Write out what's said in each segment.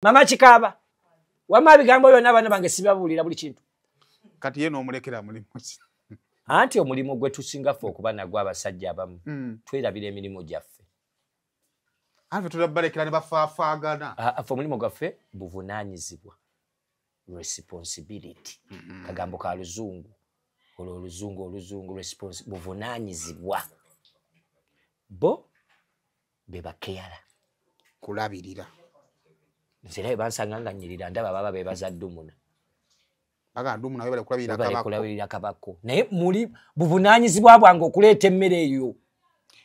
Mama Chikaba. Wama bigambo byonna bana bange sibabulira buli kintu. Kati ye n'omulekera mulimu. Anti omulimu gwe tusinga ffe okuba nagwa abasajja abamu. Twerabira emirimu gyaffe. Ave tulabalekera ne bafaafagana. Affe omulimu gwaffe buvunaanyizibwa. Responsibility. Kagambo ka luzungu. Oluzungu buvunaanyizibwa. Bo beba keyala. Kulabirira. Nzira bansanganga nyirira ndaba baba bebaza ddumuna. Aga ddumuna bale kulabirira kabako. Bale kulabirira kabako. Naye muli buvunaanyizibwa bwange okuleeta emmere eyo.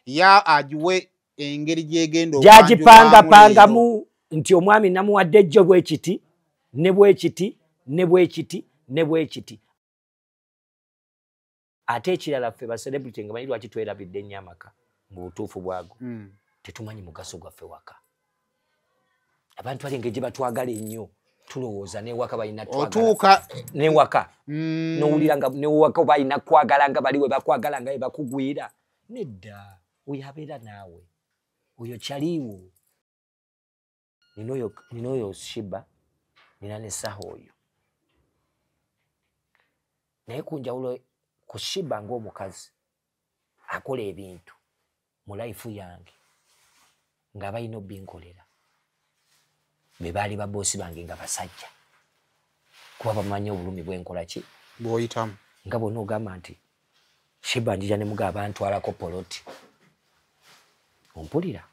Ya ajuwe engeri gyegendo Gyagipanga nti omwami namuwadde ejjo bwekiti ne bwekiti ne bwekiti ne bwekiti. Ate ekirala ffe ba celebrity nga manyi lwaki twerabidde ennyo amaka mu butuufu bwago. Tetumanyi mugaso gwaffe waka. Abantu bali engeri gye batwagala ennyo tulowooza n'ewaka balina twagala. Otuuka n'ewaka. N'owulira nga n'ewaka balina kwagala nga bali we bakwagala nga bakugwira. Nedda oyo abeera naawe. Oyo kyaliwo. Ninoyo Shiba nina ne Saho oyo. Naye ku njawulo ku Shiba ng'omukazi akola ebintu mu life yange nga balina obbinkolera. Be baali baboosi bange nga basajja. Kuba bamanyi obulumi bw'enkola ki? Bw'oyitamu. Nga bonna ogamba nti Shiba njija ne mugaba bantwalako poloti. Ompulira?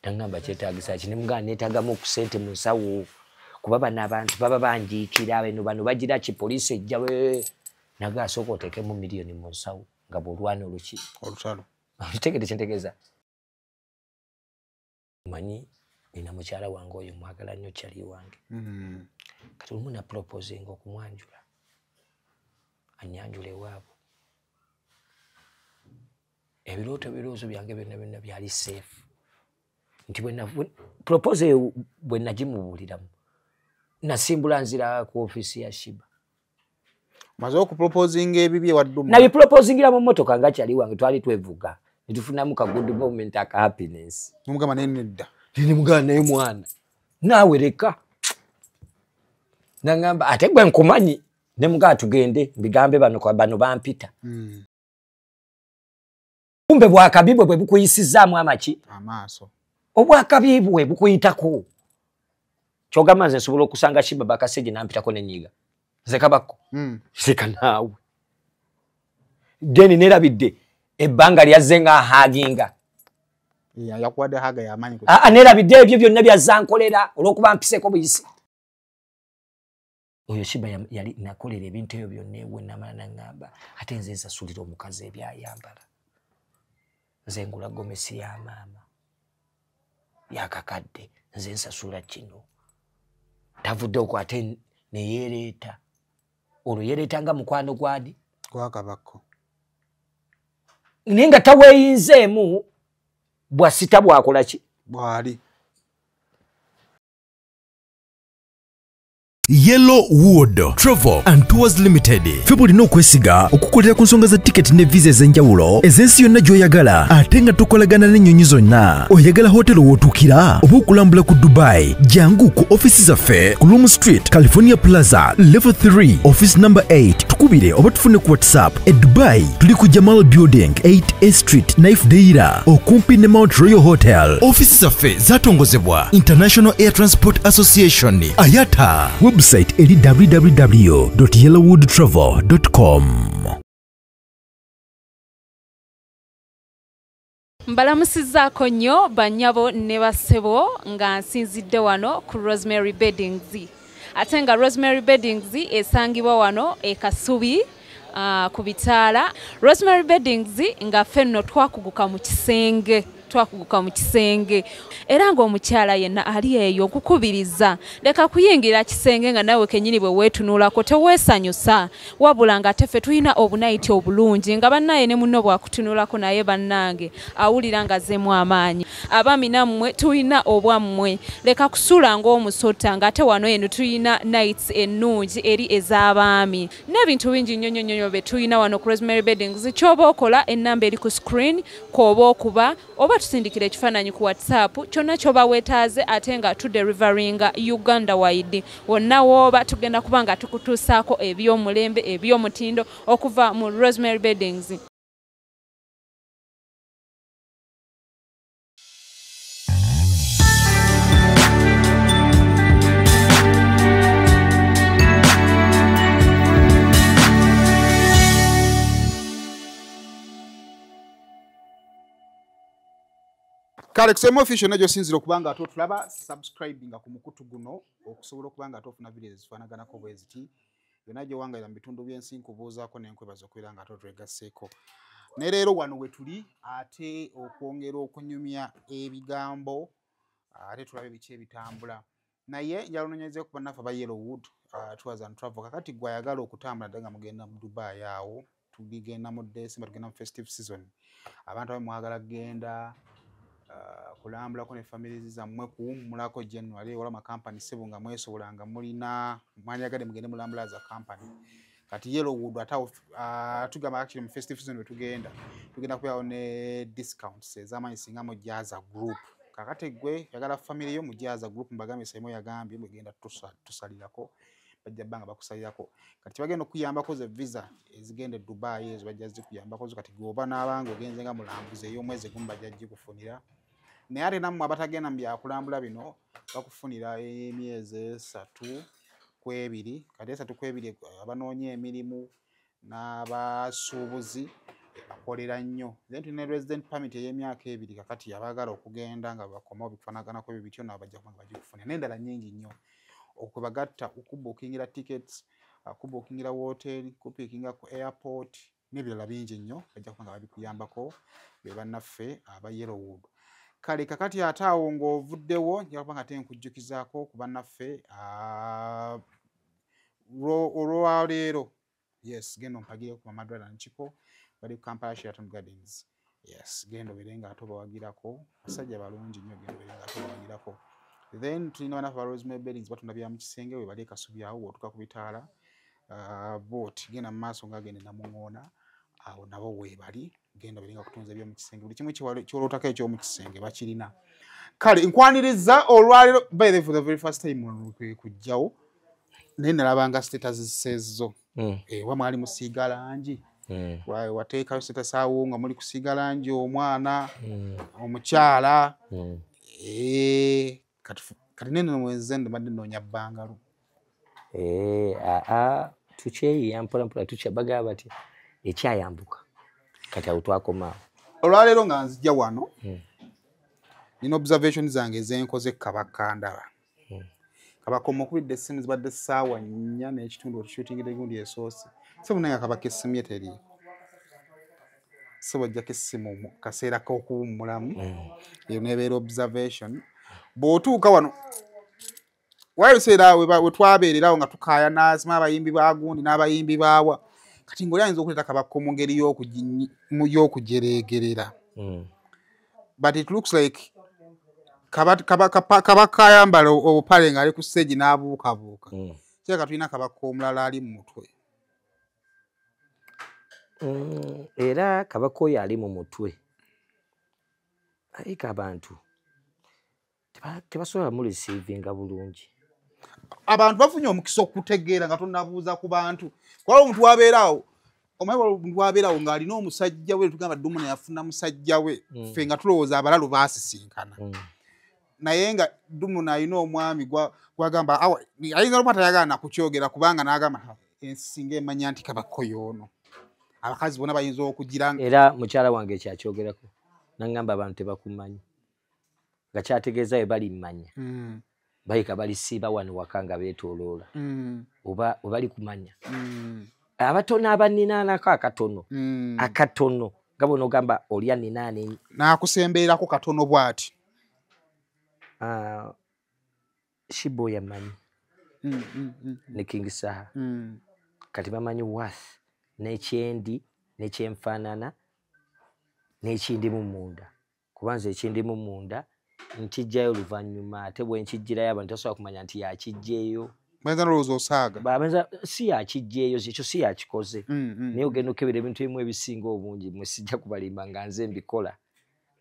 Nangamba kyetaagisa ki ne mugaba neetaagamu ku ssente mu nsawo. Kuba bano abantu baba banjiikira bano bagira ki poliisi ejja naga asooka oteekemu miliyoni mu nsawo nga bw'olwana oluki. Olutalo. Kitegedde kyentegeeza. Manyi nina mukyala wange oyo mwagala nnyo kyali wange. Kati olumu na proposinga okumwanjula. Anyanjula ewaabwe. Ebirooto byange byonna byali safe. Nti proposal bwe nagimubuuliramu nasimbula nzira ku office ya Shiba. Maze okuproposinga ebibye waddumu. Nabiproposingira mu mmotoka nga kyali wange twali twevuga. Nitufunamu ka good moment aka happiness. Mugamba nedda. Nini mugana naye mwana. Naawe leka. Nangamba ate gwe nkumanyi ne mugana tugende bigambe bano kwa bano bampita. Kumbe bwakabibwe bwe bukuyisizaamu amaki? Amaaso. Obwakabibwe bukuyitako. Kyogamba nze nsobola okusanga Shiba bakaseje nampitako n'ennyiga. Nze kabako. Seka naawe. Deni nerabidde ebbanga lyazze nga haginga. Yakuwadde haga yamanyi. Nerabidde ebyo byonna byazankolera olw'okuba mpiseko buyisi. Oyo Shiba yali nakolera ebintu ebyo byonna ewe namala nangamba ate nze nsasulira omukazi ebyayambala. Nze ngula gomesi ya maama. Yakakadde nze nsasula kino. Tavudde okwo ate ne yeereeta. Olwo yeereeta nga mukwano gwadi. Gwakabako. Naye nga taweeyinzeemu bwasita bwakola ki? Bwali. Yellow Wood Travel and Tours Limited. Febulina okwesiga okukolera ku nsonga za ticket ne visa ez'enjawulo ez'ensi yonna gy'oyagala ate nga tokolagana n'ennyonyi zonna. Oyagala hotelo w'otuukira oba okulambula ku Dubai? Jangu ku office zaffe ku Loom Street, California Plaza, Level 3, Office number 8. Tukubire oba tufune ku WhatsApp. E Dubai tuli ku Jamal Building, 8A Street, Knife Deira, okumpi ne Mount Royal Hotel. Office zaffe zatongozebwa International Air Transport Association, IATA. Website eri www.yellowwoodtravel.com. Mbalamusizaako nnyo bannyabo ne bassebo nga nsinzidde wano ku Rosemary Beddings. Ate nga Rosemary Beddings esangibwa wano e Kasubi ku Bitaala. Rosemary Beddings nga ffenno twakuguka mu kisenge. Era ng'omukyala yenna ali eyo okukubiriza leka kuyingira kisenge nga nawe kennyini bwe weetunuulako teweesanyusa wabula nga teffe tulina obunayiti obulungi nga bannaye ne munno bwakutunuulako naye bannange awulira nga azzemu amaanyi. Abaami nammwe tulina obwammwe leka kusuula ng'omusota ng'ate wano eno tulina nights ennungi eri ez'abaami n'ebintu bingi nnyo bye tulina wano ku Rosemary Beddings. Ky'oba okola ennamba eri ku screen kw'oba okuba oba batusindikira ekifaananyi ku WhatsApp kyonna kyoba weetaaze ate nga tudeliveringa Uganda wide wonna wooba tugenda kuba nga tukutuusaako eby'omulembe eby'omutindo okuva mu Rosemary Beddings. Kale kusema official najo sinzira okubanga ato tulaba subscribinga ku mukutu guno okusobola okubanga atofuna videos zifaanaganako bweziti yonajo wangayira mu bitundu by'ensi nkubuuzaako n'enkwebaza okubeera nga ato twegasseeko ne leero wano we tuli ate okwongera okunyumya ebigambo ate tulabe biki ebitambula naye njala onoonyeze ku bannaffe aba Yellowwood Tours and Travel kakati gwe ayagala okutambula ddala nga mugenda mu Dubai awo tugenda mu December tugenda mu festive season abantu abe mwagala kugenda kulambulako ne family zammwe kuwummulako January wala makampani sebo nga mwesobolanga mulina mwanyagade mugende mulambula za company kati Yellowwood atawo tugamba actually mu festive season we tugenda kubawo ne discounts ez'amanyi singa mu Jaza group kakati gwe yagala family yo mu Jaza group mbagambe sayimo yagambye mugenda tusalirako bajja banga bakusalirako kati bagenda okuyambako ze visa ezigenda Dubai ezo bajja zikuyambako kati goba n'abanga ogenze nga mulambuze y'omwezi gumu bajja kufunira naye ate nammwe abatagenda mu byakulambula bino bakufunira emyezi 3 ku 2 kati 3 ku 2 abanoonya emirimu n'abasuubuzi bakolera nnyo then tulina resident permit ey'emyaka 2 kakati abagala okugenda nga bakomawo bifaanaganako ebyo bityo nabo bajja kubanga bagikufunira n'endala nnyingi nnyo okubagatta okubookingira tickets okubookingira hotel kupikinga ku airport n'ebirala bingi nnyo bajja kubanga babikuyambako be bannaffe aba Yellowwood kale kakati ataawo ng'ovuddewo njala kubanga ate nkujjukizaako ku bannaffe olwaleero yes genda ompagire ku Mamadwala Nkiko bali ku Kampala Sheraton Gardens yes genda obeere nga ate obawagirako basajja balungi nnyo genda obeere nga ate obawagirako then tulina bannaffe ba Rosemary Beddings batunda bya mu kisenge we bali ekasubi awo otuka ku bitaala boat genda mu maaso ng'agenda Namuŋŋoona awo nabo weebali genda obeere kutunza ebyo mu kisenge buli kimu ky'olootako eky'omu kisenge bakirina kale nkwaniriza olwaleero by the for the very first time kujjawo naye nalabanga status sezo wa mwali musiiga langi wateekayo status awo nga muli kusiiga langi omwana omukyala kati nene mweze mbadde nnoonya bbangalo tukyeyiya mpolampola tukyabaga bati ekyayambuka kati awo twakomaawo olwaleero nga nzijja wano nina observation zange ezenkoze Kabaka ndaba Kabaka omukubidde essimu zibadde ssaawa 4 n'ekitundu otushootingidde egundi esoose sebo naye Kabaka essimu ye teriiko sebo ajjako essimu mu kaseera k'okuwummulamu eyo nebeera observation bw'otuuka wano wayoseera we twabeererawo nga tukaaya n'asima abayimbi ba gundi n'abayimbi baawa kati ng'oli ayinza okuleeta Kabaka mu ngeri y'okujereegerera but it looks like Kabaka ayambala obupale ng'ali ku stage n'abuukabuuka kireka tulina Kabaka omulala ali mu mutwe era Kabaka oyo ali mu mutwe ayika abantu tebasobola mulisiivinga bulungi abantu bafunye omukisa okutegeera nga tonabuuza ku bantu kwala omuntu wabeerawo omanyi omuntu wabeerawo ng'alina omusajja we tugamba Ddumu ne yafuna musajja we ffe nga tulowooza abalalu baasisinkana naye nga Ddumu n'alina omwami gwagamba ayinza oluma tayagala nakukyogera kubanga n'agamba ensinga emanya nti Kabaka oyo ono abakazi bonna bayinza okugira era mukyala wange kyakyogerako nangamba abantu tebakumanyi nga kyategeeza we bali mmanya bayika balisiiba wano waka nga beetooloola oba bali kumanya abatono abaninaanako akatono nga bona ogamba olya ninaane n'akusembererako katono bw'ati Shibbo yamanyi ne King Saha kati bamanyi Worth n'ekyendi n'ekyenfaanana n'ekindimu munda kubanza ekindimu munda nkijjayo oluvannyuma ate bwe nkijjirayo abantu tasobola kumanya nti yakijjeeyo benza n'olowooza osaaga babenza si yakijjeeyo ekyo si yakikoze naye ogenda okebera ebintu ebimu ebisinga obungi mwe sijja kubalimba nga nze mbikola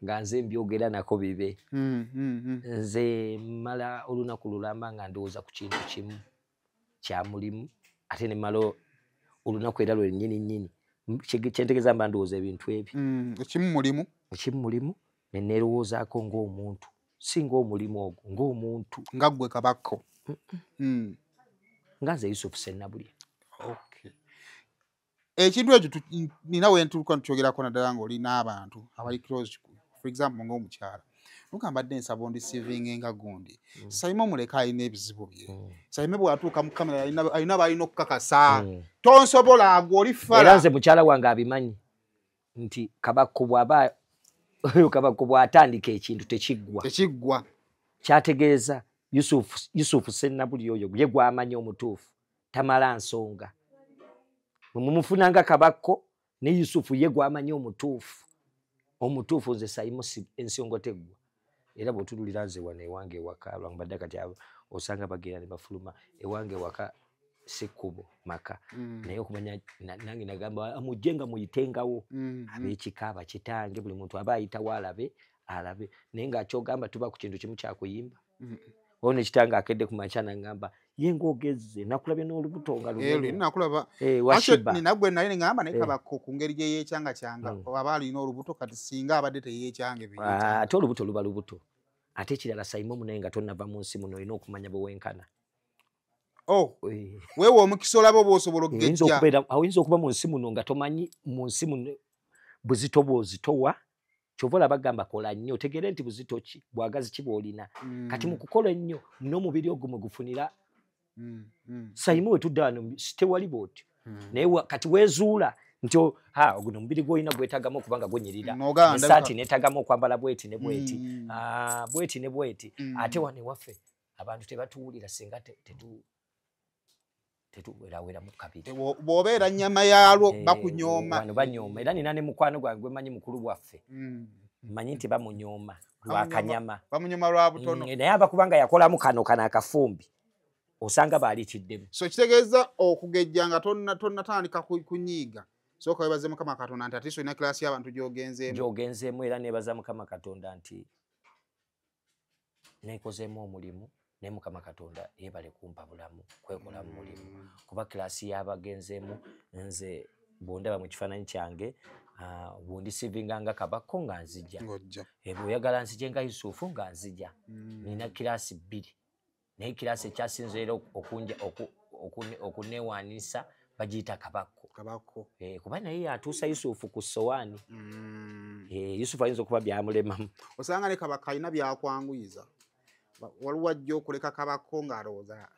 nga nze mbyogera nako bibe. Nze mala olunaku lulamba nga ndowooza ku kintu kimu kya mulimu ate ne mala olunaku era lwennyini kyentegeeza mba ndowooza ebintu ebyo. Ekimu mulimu ne neerowoozaako ng'omuntu si ng'omulimu ogwo ng'omuntu. Nga ggwe Kabakko. Nga nze Yusufu Sennabulye. Ekintu ekyo nina we ntuuka tukyogerako naddala ng'oli n'abantu abali close, for example ng'omukyala nugamba dde nsaba ondisivinga nga gundi Saimo muleka alina ebizibu bye. Saimo bw'atuuka mu kamera alina balina okukakasa tonsobola agwo oli fala. Era nze mukyala wange abimanyi nti Kabakko bw'atandika ekintu tekiggwa. Kyategeeza Yusufu Sennabulye oyo ye gw'amanyi omutuufu tamala nsonga. Mumufunanga Kabakko ne Yusufu ye gw'amanyi omutuufu nze Saimo ensonga teggwa. Era bw'otululira nze wano ewange ewaka lwambadde kati osanga bagenda ne bafuluma ewange ewaka Ssekkubo maka naye okumanya nange nagamba mujje nga muyitengawo ab'ekikaaba kitange buli muntu aba ayitawo alabe naye ng'akyogamba tuba ku kintu kimu kyakuyimba. Waliwo ne kitange akedde ku makya nagamba ye ng'ogezze nakulabye n'olubuto nga nakulaba washiba ninaggwe nali ne ngamba naye Kabakko ku ngeri gye yeekyanga aba alina olubuto kati singa abadde teyeekyanga ebyo ate olubuto luba lubuto. Ate ekirala Saimo munaye nga tonnava mu nsi muno olina okumanya bwe wenkana. Weewe omukisa olaba oba osobola okugejja. Oyinza okuba mu nsi muno nga tomanyi mu nsi muno buzito bw'ozitowa. Kyova olaba bagamba kola nnyo otegere nti buzito ki bwagazi ki bw'olina. Kati mu kukola ennyo n'omubiri ogwo mwe gufunira. Saimo we tudda wano tewali bw'otyo. Naye kati weezuula nti guno omubiri gw'olina gwetagamu okuba nga gunyirira. Esaati neetagamu okwambala bweti ne bweti. Bweti ne bweti. Ate wano ewaffe abantu tebatuwulira singa tetuweraweramu kabiri. Bw'obeera nnyama yaalwo bakunyooma. Wano banyooma. Era nina ne mukwano gwange gwe manyi mukulu bwaffe. Mmanyi nti bamunyooma lwa kanyama. Bamunyooma lwa butono. Naye abakubanga yakolamu kano akafumbi osanga baalikiddemu. So kitegeeza okugejja nga tonnatandika kunyiiga. Sooka weebaze Mukama Katonda nti ate olina kilaasi y'abantu gy'ogenzeemu era neebaza Mukama Katonda nti neekozeemu omulimu naye Mukama Katonda yeebale kumpa bulamu kwekola mu mulimu kuba kilaasi y'abagenzeemu nze bw'ondaba mu kifaananyi kyange bw'ondisivinga nga Kabakko nga nzija bw'oyagala nzije nga Yusufu nga nzija. Nina kilaasi 2 naye kilaasi ekyasinze era okuneewaanisa bagiyita Kabakko. Kuba naye yatuusa Yusufu ku ssowaani. Yusufu ayinza okuba byamulemamu. Osanga ne Kabaka alina byakwanguyiza. Waliwo ajja okuleka Kabakko ng'alowooza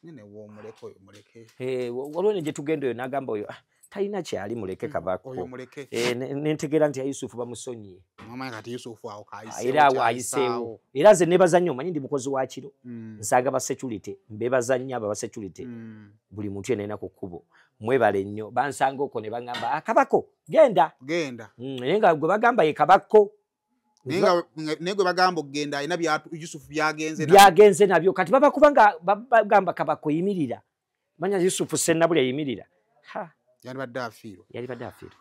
nene w'omuleke oyo muleke. Waliwo ne gye tugenda oyo n'agamba oyo talina kyali muleke Kabakko. Nentegeera nti Yusufu bamusonyiye. Kati Yusufu awo era awo ayiseewo. Era nze neebaza nnyo omanyi ndi mukozi wa kiro. Nsanga ba security mbeebaza nnyo aba security. Buli muntu yenna ku kkubo. Mwebale nnyo bansanga okwo ne bagamba Kabakko genda. Naye nga gwe bagamba ye Kabakko. Naye gwe bagamba okugenda alina Yusufu byagenze nabyo kati babakubanga bagamba Kabakko yimirira. Manya Yusufu Sennabulye yimirira. Yalibadde afiirwa.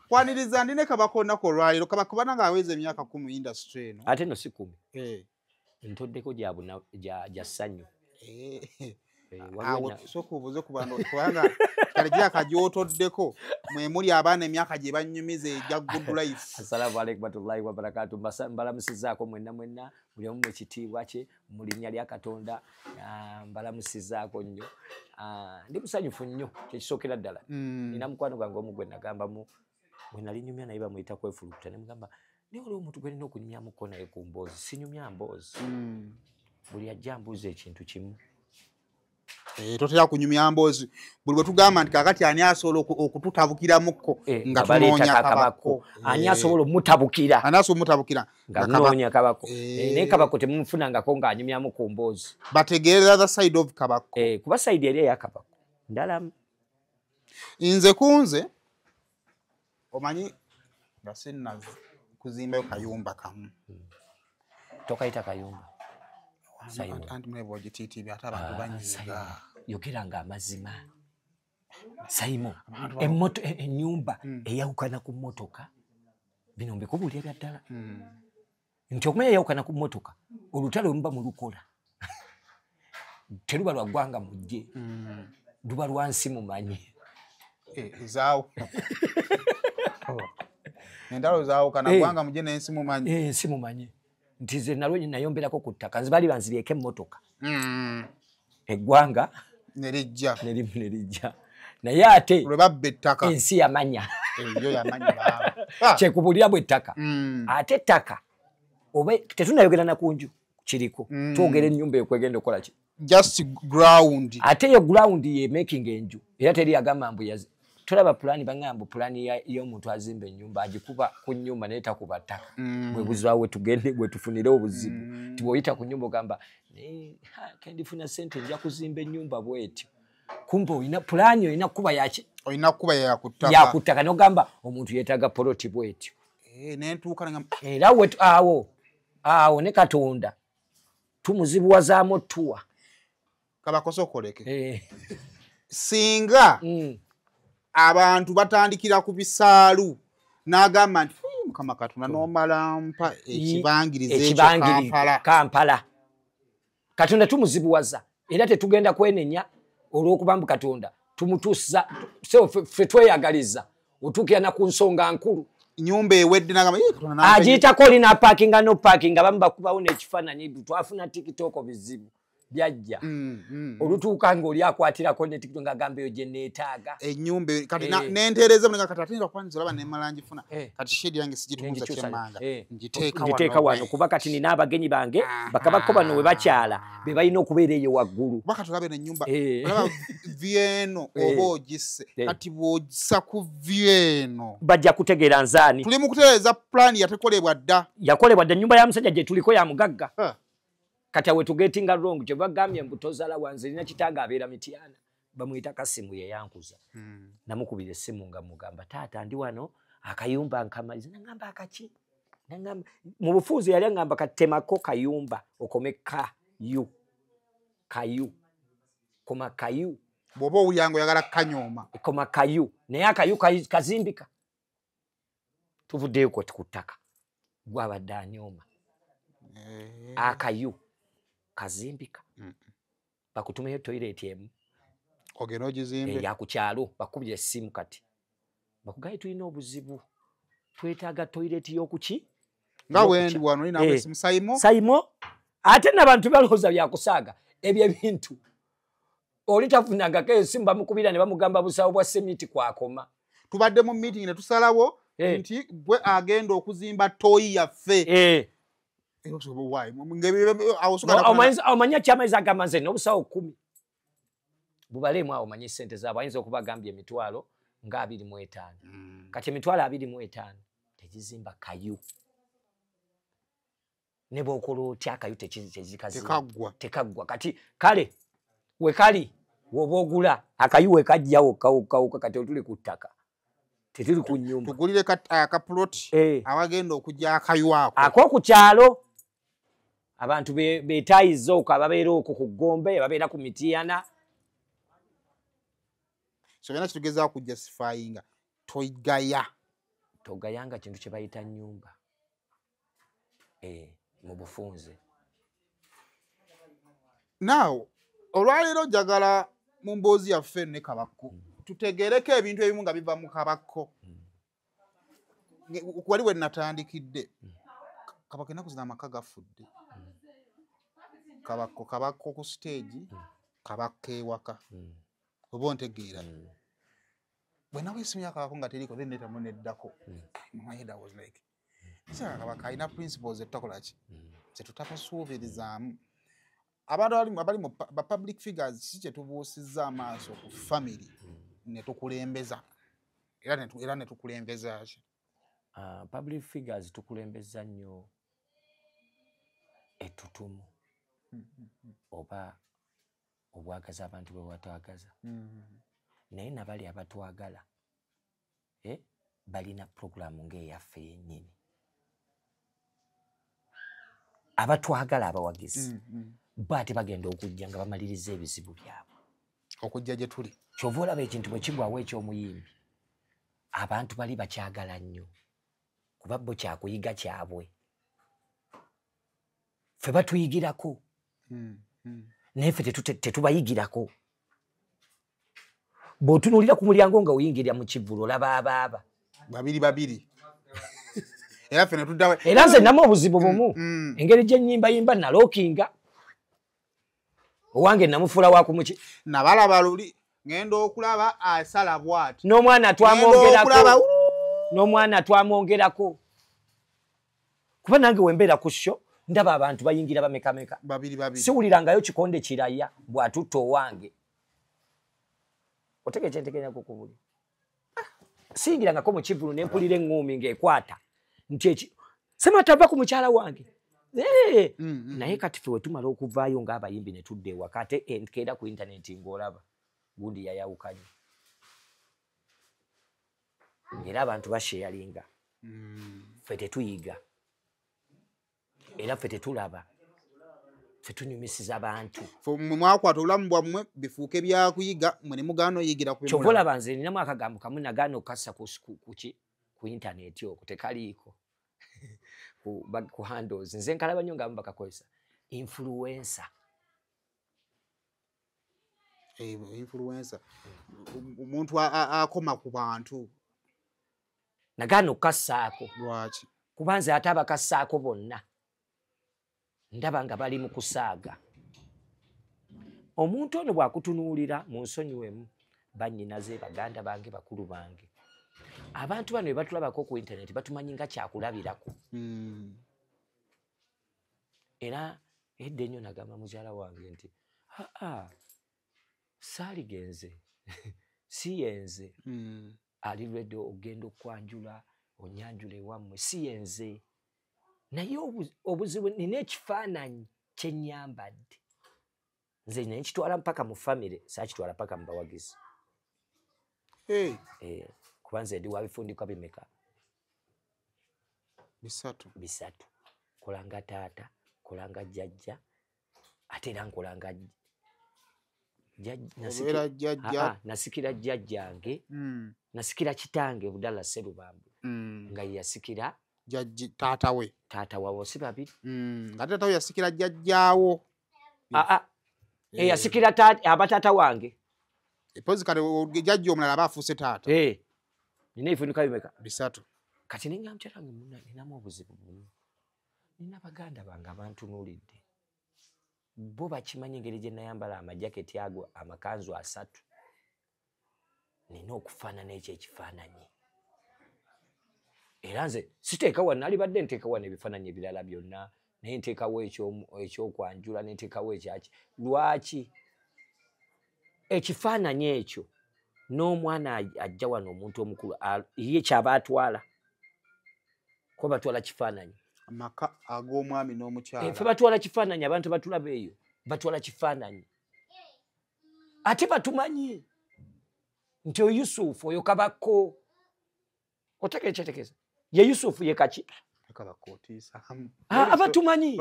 Kwaniriza ndine Kabakko olunaku olwaleero. Kabakko bananga aweza emyaka 10 industry eno. Ate no si 10. Ntoddeko gya ssanyu. Sooka obuuze ku bantu kubanga kale gyaka gy'otoddeko mwe muli abaana emyaka gye bannyumiza egya good life. Assalamu alaikum warahmatullahi wabarakatuh. Mbalamusizaako mwenna buli omu mu kitiibwa kye mu linnya lya Katonda. Mbalamusizaako nnyo. Ndi musanyufu nnyo kyekisookera ddala. Nina mukwano gwange omu gwe nagambamu bwe nali nyumya naye bamuyita kwefulukuta ne mugamba naye waliwo omuntu gwe nina okunyumyamukko naye ku mboozi sinyumya mboozi. Buli ajja mbuuza ekintu kimu. Totera kunyumya mboozi. Buli bwe tugamba nti kakati ani asobola okututabukiramuko nga tunoonya Kabakko. Ani asobola omutabukira. Nga tunoonya Kabakko. Naye Kabakko temumufunangako ng'anyumyamu ku mboozi. Bategeerera the side of Kabakko. Kuba side eri eya Kabakko. Ndalamu. Nze kunze omanyi nga sinna kuzimbayo kayumba kamu. Tokayita kayumba. Anti mlebo GTTV ate abantu banyiga. Yogera nga amazima. Saimo ennyumba eyawukana ku mmotoka bino mbikubulira ddala. nti okumanya yawukana ku mmotoka olutalo luba mu lukola teruba lwa ggwanga mujje luba lwansi mumanyi zaawo entalo zaawukana ggwanga mujje n'ensi mumanyi ensi mumanyi nti ze nalwo nayomberako ku ttaka nze baali banzibyeko emmotoka eggwanga nerijja naye ate lwe babba ettaka ensi yamanya eyo yamanya kyekubulira bwe ttaka ate ettaka oba tetunayogera na kunju kiriko twogera ennyumba ekwegenda okola ki just ground ate yo ground ye making enju era teri yagamba mbu yazi tulaba pulani bangamba pulani y'omuntu azimba ennyumba agikuba ku nnyumba naye takuba ttaka bwe buzaawe tugende bwe tufunire obuzibu tibwoyita ku nnyumba ogamba kendifuna sente nja kuzimba ennyumba bwetyo kumbe olina pulani olina kuba yaki olina kuba yakuttaka nogamba omuntu yeetaaga poloti bwetyo nentuuka era awo ne Katonda tumuzibuwazaamu ttuwa kabakosa okoleke singa abantu batandikira ku bisaalu n'agamba nti Mukama Katonda n'omala mpa ekibangiriza ekyo Kampala Katonda tumuzibuwaza era tetugenda kwenenya olw'okuba mbu Katonda tumutuusiza ffe tweyagaliza otuukira na ku nsonga nkulu nyumba ewedde n'agamba agiyitako olina paakinga no paakinga abamu bakubawo n'ekifaananyi twafuna tikitoko bizibu byajja olutuuka ng'oli akwatirako ne tikitoko ng'agamba eyo gye neetaaga ennyumba kati nenteereza mulinga kati atinza kwaniriza olaba nemmala ngifuna kati shedi yange sigitubuuza kyemmanga ngiteeka wano kuba kati nina abagenyi bange bakabako bano we bakyala be balina okubeera eyo waggulu kuba kati olaba ennyumba olaba vyeno oba ogisse kati bw'ogisa ku vyeno bajja kutegeera nzaani tuli mu kutereeza pulaani yatekolebwa dda ennyumba ya musajja gye tuliko ya mugagga kati awe tugetinga wrong kye bagambye mbu tozaala wanze lina kitaaga abeera Mityana bamuyita Kasimu ye yankuza namukubira essimu nga mugamba taata ndi wano akayumba nkamaliza nangamba akaki nangamba mu bufuuzi yali angamba katemako kayumba okome kayu koma kayu bw'oba owulyango oyagala kanyooma koma kayu naye akayu kazimbika tuvuddeyo koti ku ttaka gwabadde anyooma akayu kazimbika bakutumeyo toilet emu ogenda ogizimbe yakukyalo bakubye essimu kati bakugaye tulina obuzibu twetaaga toilet y'okuki nga wendi wano olina essimu sayimo ate n'abantu balowooza byakusaaga ebyo ebintu oli tafunangako essimu bamukubira ne bamugamba busawo bwa semiti kwakoma tubadde mu meeting ne tusalawo nti gwe agenda okuzimba toyi yaffe omanya kyamaizi agamba nze n'obusawo 10 bubaleemu awo omanyi sente zaabwe ayinza okuba agambye emitwalo nga 25 kati emitwalo 25 tegizimba kayu ne bw'okola otya akayu tekaggwa kati kale we kali woba ogula akayu we kajjawo kawuka kati otuli ku ttaka tetuli ku nnyumba tugulire akapuloti awagenda okujja akayu ak'oku kyalo abantu beetayiza okwo ababeera okwo ku Gombe ababeera ku Mityana so byonna kitugezaako kujustifyinga togayanga kintu kye bayita nnyumba mu bufunze now olwaleero njagala mu mboozi yaffe ne Kabakko tutegereko ebintu ebimu nga biva mu Kabakko wali we natandikidde Kabakko ennaku zino amaka gafudde Kabakko ku stage Kabakko ewaka oba ontegeera bwe naweesimu ya Kabakko nga teriko then netamu neddako my head was like Kabakko alina principles etakola ki zetutapasuubirizaamu abantu abali mu public figures si kye tubuusizza amaaso ku family ne tukulembeza era ne tukulembeza ki public figures tukulembeza nnyo ettutumu oba obwagaza abantu bwe batwagaza naye nabali abatwagala balina puroguramu ng'eyaffe yennyini abatwagala abawagizi bo ate bagenda okujja nga bamaliriza ebizibu byabwe okujja gye tuli kyova olaba ekintu bwe kigwawo eky'omuyimbi abantu bali bakyagala nnyo kuba bo kyakuyiga kyabwe ffe batuyigirako naye ffe tetubayigirako. Bw'otunuulira ku mulyango nga oyingirira mu kivvulu olaba abaaba babiri era ffe ne tuddawo era nze namu obuzibu bumu engeri gy'ennyimba yimba nalookinga owange namufuula wakumuki nabalaba luli ngenda okulaba asala bwati n'omwana twamwongerako kuba nange wembeera ku sho ndaba abantu bayingira bamekameka babiri siwulirangayo kikonde kiraya bw'atutta owange otege kyentegenya kukubuli siyingirangako mu kivulu ne mpulira eŋŋuumi ng'ekwata nti sematava ku mukyala wange naye kati ffe wetumala okuvaayo ng'abayimbi ne tudda ewaka ate enkeera ku intaneti ng'olaba gundi yayawukanye era abantu basheyalinga ffe tetuyiga era ffe tetulaba ffe tunyumisiza abantu mwakwata obulamu bwammwe bifuuke byakuyiga mwe ne mugaana oyigira kyova olaba nze ninamu akagambo kamu nagaana okukassa ku intaneti okwo tekaliiko ku handles nze nkalaba nnyo ngaamu bakakozesa influencer omuntu akoma ku bantu nagaana okukassaako lwaki kuba nze ate abakassaako bonna ndaba nga bali mu kusaaga. Omuntu ono bw'akutunuulira mu nsonyiwemu bannyinaze baganda bange bakulu bange abantu bano bwe batulabako ku intaneti batumanyi nga kyakulabirako era edda ennyo nagamba mukyala wange nti saaligenze si yenze ali lwedde ogenda okwanjula onyanjula ewammwe si yenze naye obuzibu nina ekifaananyi kyennyambadde nze naye kitwala mpaka mu famire saakitwala paka mu bawagizi kuba nze ndi wabifundikwa bimeka bisatu kolanga taata kolanga jjajja ate era nkolanga nasikira jjajjange nasikira kitange Budala Sserubambo nga yasikira taata wawo si babiri nga taata we yasikira jjajjaawo yasikira abataata wange epozi kale jjajja omulala aba afuuse taata nina ebifunika bimeka bisatu kati ninga mukyala wange ninamu obuzibu bumu nina baganda bange abantunuulidde bo bakimanyi engeri gye nayambala amajaketi ago amakanzu 3 nina okufaanana ekyo ekifaananyi era nze siteeka wano nalibadde nteeka wano ebifaananyi ebirala byonna naye nteekawo ekyokwanjula nenteekawo ekyaki lwaki ekifaananyi ekyo n'omwana ajja wano omuntu omukulu ye kyaba atwala ko batwala kifaananyi amaka ag'omwami n'omukyala ffe batwala kifaananyi abantu batulaba eyo batwala kifaananyi ate batumanyi nti oyo Yusufu oyo kabako otegeekyetegeeza ye Yusufu ye kaki abatumanyi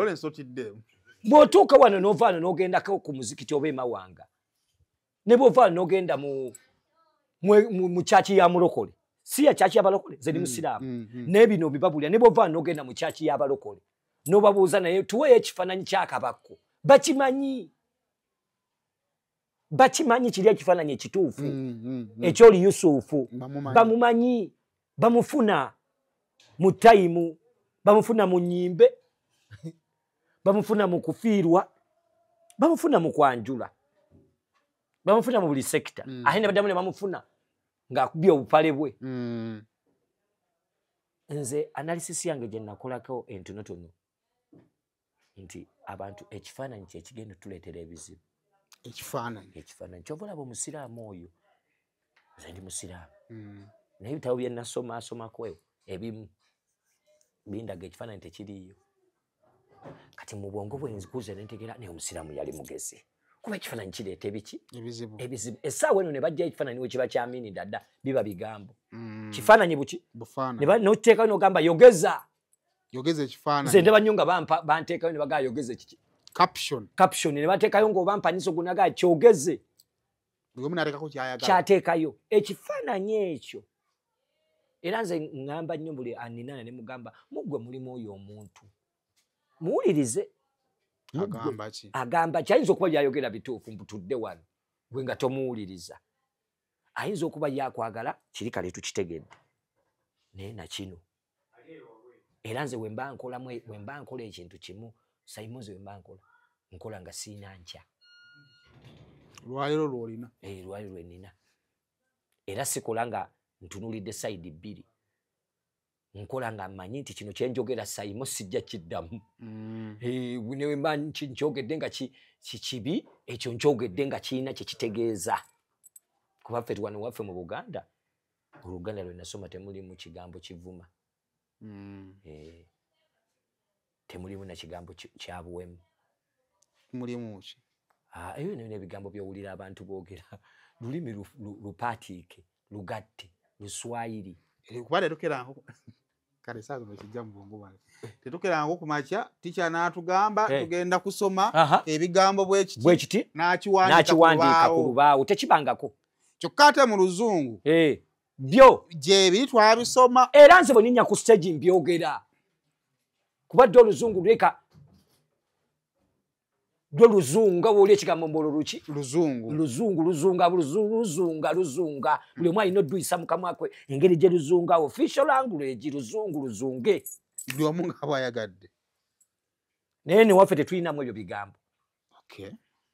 bw'otuuka wano n'ovaano n'ogendako ku muzikiti oba emawanga ne bw'ovaano n'ogenda mu kyaki ya mulokole si ya kyaki y'abalokole nze ndi musiraamu naye bino bibabulira ne bw'ovaano n'ogenda mu kyaki y'abalokole n'obabuuza naye tuweeyo ekifaananyi ky'akabako bakimanyi kiri ekifaananyi ekituufu ekyoli Yusufu bamumanyi bamufuna mu tayimu bamufuna mu nnyimbe bamufuna mu kufiirwa bamufuna mu kwanjula bamufuna mu buli sekita ate ne baddamu ne bamufuna ng'akubye obupale bwe nze analisisi yange gye nakolako entonotono nti abantu ekifaananyi kyekigenda tuleetera ebizibu ekifaananyi kyova olaba omusiraamu oyo nze ndi musiraamu naye ebitabo bye nasomako ebimu bindaga ekifaananyi tekiriiyo kati mu bwongo bwe nzikuuza nentegeera naye omusiraamu yali mugezi kuba ekifaananyi kireeta ebizibu essaawa eno ne bajjayo ekifaananyi we kiba kyamini dda biba bigambo kifaananyi buki noteekayo nogamba yogeza ekifaananyi nze ndaba nnyo nga banteekayo ne bagaa yogeze kiki caption ne bateekayo ng'obampanisa ogunaga kyogeze kyateekayo ekifaananyi ekyo era nze ŋŋamba nnyo buli aninana ne mugamba muggwe mulimu oyo omuntu muwulirize agamba kyayinza okuba byayogera bituufu mbutudde wano gwe nga tomuwuliriza ayinza okuba yakwagala kiri kale tukitegedde naye nakino era nze wemba nkola ekintu kimu Saimuzi wemba nkola nga siina nkya lwaliro lwolina lwaliro lwenina era sikola nga ntunulidde side bbiri nkola nga mmanyi nti kino kyenjogera Saimu sijja kiddamu newemba nkyogedde nga kibi ekyo nkyogedde nga kirina kyekitegeeza kuba ffe wano waffe mu Buganda Oluganda lwe nasoma temulimu kigambo kivuma temulimu na kigambo kya buwemu mulimu ki eyo n'ebigambo byowulira abantu boogera lulimi lupatiike lugatte Luswayiri kuba tetukerango kale saa zino kijja mu bwongo bwange tetukerango ku makya ticca n'atugamba tugenda kusoma ebigambo bwekiti n'akiwandiika ku lubaawo tekibangako kyokka ate mu Luzungu byo gye biri twabisoma era nze bwe ninnya ku stage mbyogera kubadde Oluzungu lweka dwe Luzungu nga woli ekigambo mbolo luki luzunga buli omu alina odduyisa mu kamwa kwe engeri gye luzunga official language luzunge buli omu nga bwayagadde naye newaffe tetulinamu ebyo bigambo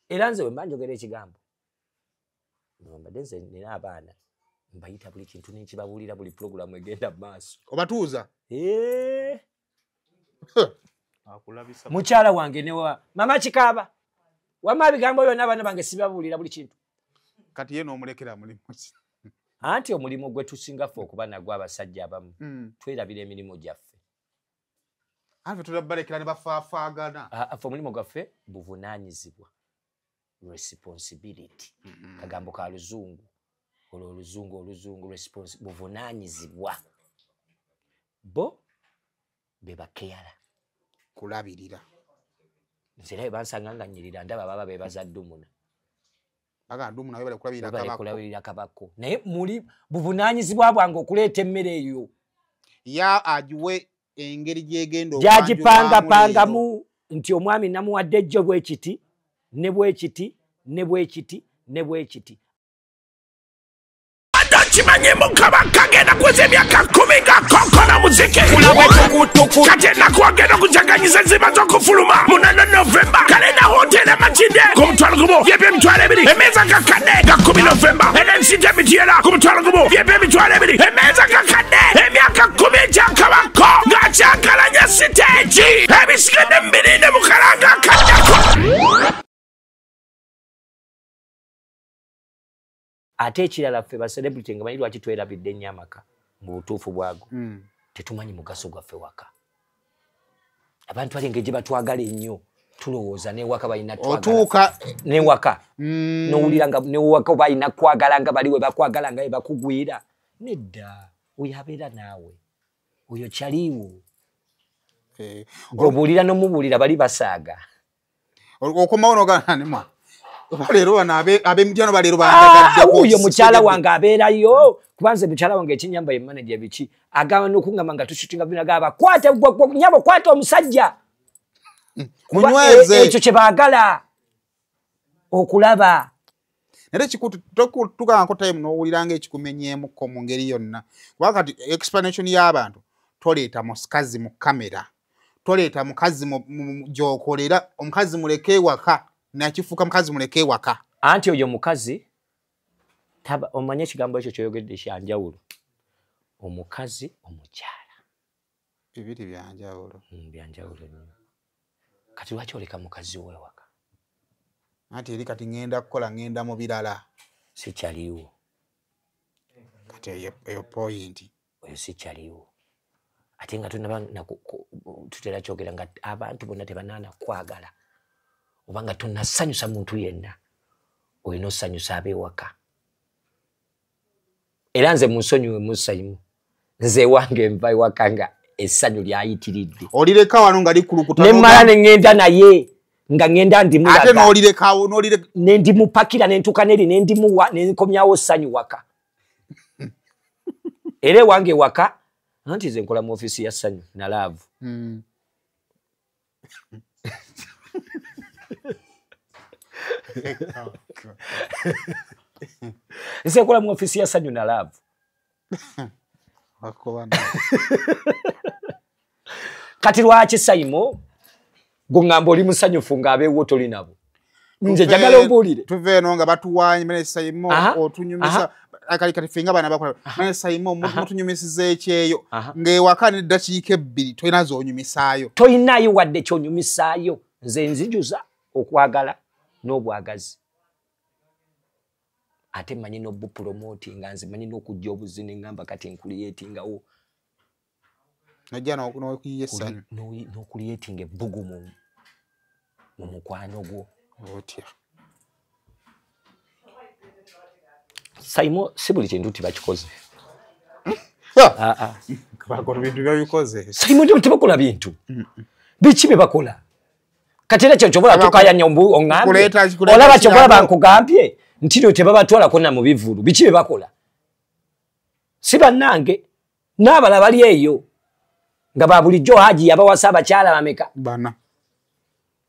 era nze wemba njogera ekigambo mbadde nze nina abaana mbayita buli kintu nenkibabuulira buli pulogulamu egenda mu maaso obatuuza mukyala wange newa mama kikaaba wama bigambo byonna abaana bange sibabuulira buli kintu kati ye n'omulekera mulimu anti omulimu gwe tusinga ffe okuba nagwo abasajja abamu twerabira emirimu gyaffe ate tulabalekera ne bafaafaagana ffe omulimu gwaffe buvunaanyizibwa responsibility kagambo ka Luzungu oluzungu buvunaanyizibwa bo be bakeyala kulabirira nzira bansanga nga nyirira ndaba baba be bazaddumuna bagandumuna bale kulabirira kabako naye muli buvunaanyizibwa bwange okuleeta emmere eyo ya ajuwe engeri gyegendo pangamu nti omwami namuwadde ejjo bwekiti ne bwekiti kimanye mukabaka genda kweza emyaka 10 nga kokola muziki kati nakuwagenda okujaganyiza enzima z'okufuluma 8 Novemba kalenda hoteli Makinde ku mutwalo gumu byebyo emitwalo 2 emmeeza gakadde ga 10 Novemba NNCT Mitiera ku mutwalo gumu byebyo emitwalo 2 emmeeza gakadde emyaka 10 gya kabako ng'akyakalanya siteegi ebisigadde 2 ne mukalanga akaddako ate ekirala ffe ba celebrity nga manyi lwaki twerabidde ennyo amaka mu butuufu bwago tetumanyi mugaso gwaffe waka abantu bali engeri gye batwagala ennyo tulowooza newaka balina otuuka newaka nowulira nga newaka balina kwagala nga bali we bakwagala nga bakugwira nedda oyo abeera naawe oyo kyaliwo ng'obuulira n'omubuulira bali basaaga okomawo nogananema leero bano ab'emityano baleero bandagadde uyo mukyala wange abeerayo kubanze mukyala wange ekinyamba ye manager biki agamba n'okungamba nga tushutinga bino agamba kwata nyabo kwata omusajja munyweze ekyo kye baagala okulaba nere kikutu tukanko time n'owuliranga ekikumenyeemuko mu ngeri yonna kuba kati explanation y'abantu toleeta mukazi mu kamera toleeta mukazi gyokolera omukazi muleke ewaka nakifuuka mukazi muleke ewaka anti oyo mukazi omanye ekigambo ekyo kyoyogedde kyanjawulo omukazi omukyala bibiri byanjawulo nnyo kati lwaki oleka mukazi we ewaka anti eri kati ŋŋenda kukola ŋŋenda mu birala sikyaliwo kati eyo point oyo sikyaliwo ate nga tutera kyogera nga abantu bonna tebanaana kwagala oba nga tonnasanyusa muntu yenna olina osanyusa ab'ewaka era nze munsonyiwe Saimu nze wange nva ewaka nga essanyu lyayitiridde olireka wano nga likulukuta nemmala ne ŋŋenda naye nga ŋŋenda ndimulaga ate n'olirekawo ne ndimupakira ne ntuuka neri ne ndimuwa ne nkomyawo ssanyu waka era ewange ewaka anti nze nkola mu ofiisi ya ssanyu na laavu Nsekola mu ofisi ya Sanyu na Love. Kati lwaki Saimo gungamba oli musanyufu ng'abeewo toli nabo? Nze njagala obuulire. Tuve eno nga batuwaanyi mene Saimo otunyumisa kati fenga bana bakola mene Saimo mutunyumisiza ekyeyo ng'ewaka n'eddakiika 2 tolina zoonyumisaayo. Toyinaayo wadde kyonyumisaayo. Nze nzijuza okwagala n'obwagazi. Ate manyi n'obupromotinga nze manyi n'okujja obuzini ngamba kati nkuliyetingawo. Najja n'okuyesa n'okuliyetinga ebbugu mu mukwano gwo. Otya. Saimo si buli kintu tibakikoze. Bakola bintu byabikoze. Saimo ndio tebakola bintu. Biki bye bakola? Kati era kyobola tukayanya ongambe. Olaba kyobola bankugambye nti ndio tebabatwala konna mu bivulu. Biki bye bakola? Si bannange n'abala bali eyo nga babulijjo Haji yabawasa abakyala bameka. Bana.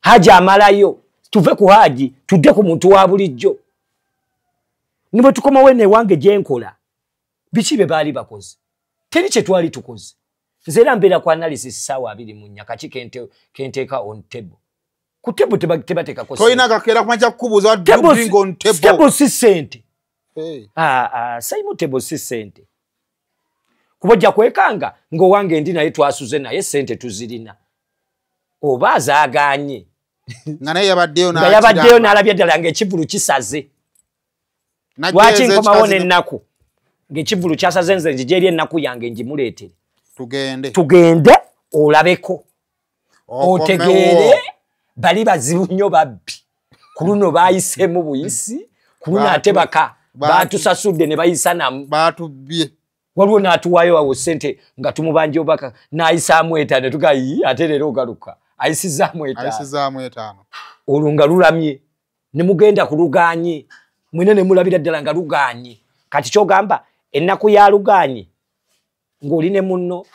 Haji amalayo. Tuve ku Haji tudde ku muntu wa bulijjo. Nibo tukomawo newange gyenkola. Biki bye baali bakoze? Teri kye twali tukoze. Nze era mbeera ku analysis ssaawa 2 mu nnya kaki kenteeka on table. Ku table tebateekako. Toyina kakeera kumanya kukubuuza what do you bring on table? Table si ssente. Hey. Saimo table si ssente. Kubojja kwekanga ng'owange ndi naye twasuze naye ssente tuzirina. Oba azaaganye. Nga naye yabaddeyo n'alabye ddala ng'ekivulu kisaze. Lwaki nkomawo n'ennaku ng'ekivulu kyasaze nze njije eri ennaku yange ngimuleetere. Tugende olabeko. Otegeere bali bazibu nnyo babbi. Ku luno baayisemu buyisi. Ku luno ate baka baatusasudde ne bayisa namu. Baatubbye. Waliwo n'atuwaayo awo ssente nga tumubanja obaka n'ayisaamu 5 tugayi ate leero ogaluka. Ayisizaamu 5. Olwo nga lulamye. Ne mugenda ku lugaanye. Mwine ne mulabira ddala nga lugaanye. Kati kyogamba ennaku ya lugaanye ng'oli ne munno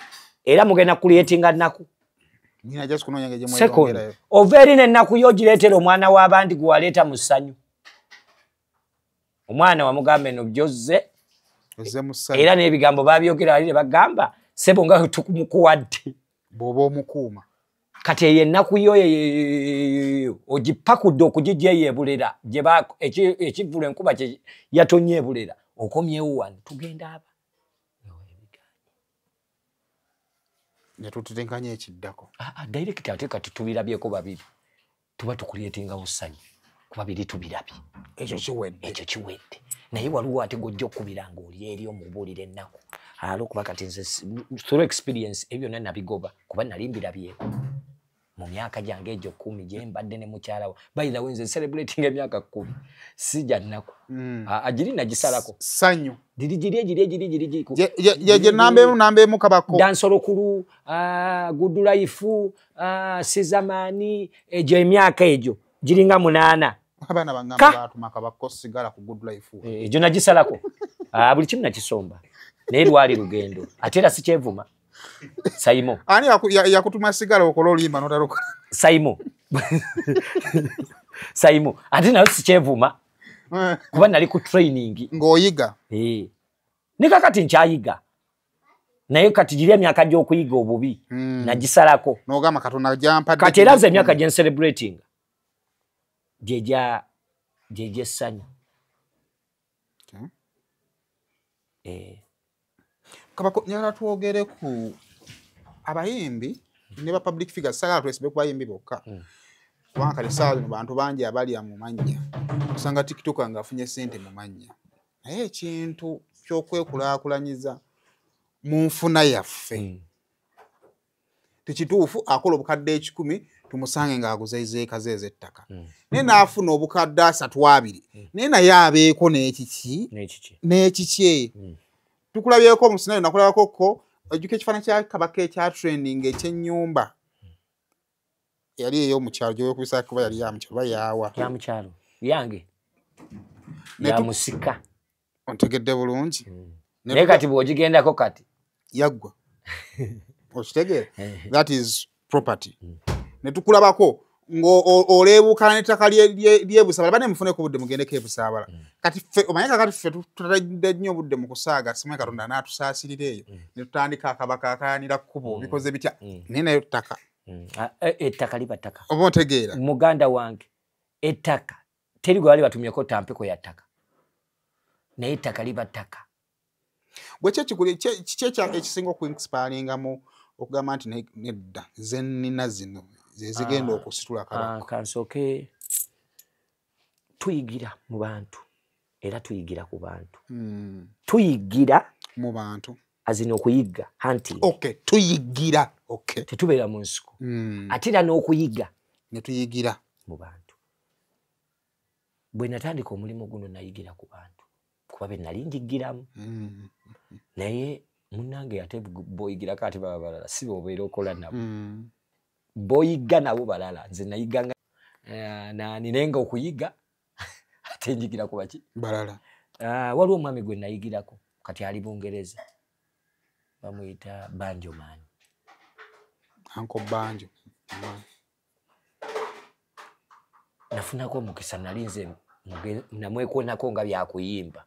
era mugenda kuliyetinga nnaku. Nina just kunoonya nge gye mweyongerayo. Ova eri n'ennaku y'ogireetera omwana w'abandi gwe waleeta mu ssanyu. Omwana wamugamba eno jozze. Era n'ebigambo babyogera bali ne bagamba sebo nga tukumukuwadde. Bw'oba omukuuma. Kati eyo ennaku yo ogipakudde okugijja eyo ebulera ekivulu enkuba kye yatonye ebulera okomyewo wano tugenda aba. Ne tutenkanya ekiddako. Direct ate kati tubirabyeko babiri. Tuba tukulyetingawo ssanyu. Ku babiri tubirabye. Ekyo kiwedde. Naye waliwo ate gojja okubiranga oli eri omubuulira ennaku. Olwokuba kati nze through experience ebyo byonna nabigoba kuba nali mbirabyeko. Mu myaka gyange egyo 10 gye mbadde ne mukyala we. By the way nze celebrating emyaka 10. Sijja nnaku. Agiri nagisalako. Ssanyu. Giri. Je nambeemu kabako. Dansolo kulu, Good Life, Sizamani, egyo emyaka egyo. Giringa 8. Abana bangamba baatuma kabako sigala ku Good Life. Egyo nagisalako. Buli kimu nakisomba. Naye lwali lugendo. Ate era si kyevuma. Saimo. Ani yakutuma sigala okola olimba notaroka. Saimo. Saimo. Ate nayo si kyevuma. Kuba nali ku training. Ng'oyiga. Nika kati nkyayiga. Naye kati giri emyaka gy'okuyiga obubi. Nagisalako. N'ogamba Katonda gyampadde. Kati era nze emyaka gye celebrating. Gye ssanyu. Kabako nyala twogere ku abayimbi ne ba public figures sagala twesibe ku bayimbi bokka. Kubanga kati saawa zino bantu bangi abalya mu mannya. Osanga TikTok nga afunye ssente mu mannya. Naye ekintu ky'okwekulaakulanyiza mu nfuna yaffe. Tekituufu akola obukadde 10 tumusange ng'aguza ekaze ez'ettaka. Naye n'afuna obukadde 32. Naye naye abeeko n'ekiki. Tukulabyeko omusinayo nakulabako ko ojjuka ekifaananyi kya Kabaka ekya trending ekyennyumba. Yali ey'omukyalo gy'okubisa kuba yali ya mukyalo bayaawa. Ya mukyalo. Yange. Ya musika. Ontegedde bulungi. Naye kati bw'ogigendako kati. Yaggwa. Okitegeera? That is property. Ne tukulabako olebuka n'ettaka ly'Ebusabala bane mufune ku budde mugendeko Ebusabala kati ffe omanyika kati ffe tutadde nnyo obudde mu kusaaga simanyi Katonda n'atusaasirira eyo ne tutandika akabaka akayanira kkubo bikoze bitya naye nayo ttaka ettaka liba ttaka oba otegeera muganda wange ettaka teri gwe bali batumyeko tampeko ya ttaka naye ettaka liba ttaka bwe kiki ekisinga okuinsipalingamu okugamba nti nedda zennina zino zezigenda okusitula kabaka kansooke tuyigira mu bantu era tuyigira ku bantu tuyigira mu bantu azina okuyigga hunting tuyigira tetubeera mu nsiko ate era n'okuyiga ne tuyigira mu bantu bwe natandika omulimu guno nayigira ku bantu kuba be nali njigiramu naye munnange ate boyigirako ate baba balala si bobeera okola nabo boyiga nabo balala nze nayiganga ninenga okuyiga ate njigira ku baki balala waliwo omwami gwe nayigirako kati ali Bungereza bamuyita Banjo Man Uncle Banjo nafunako omukisa nali nze namwekonako nga byakuyimba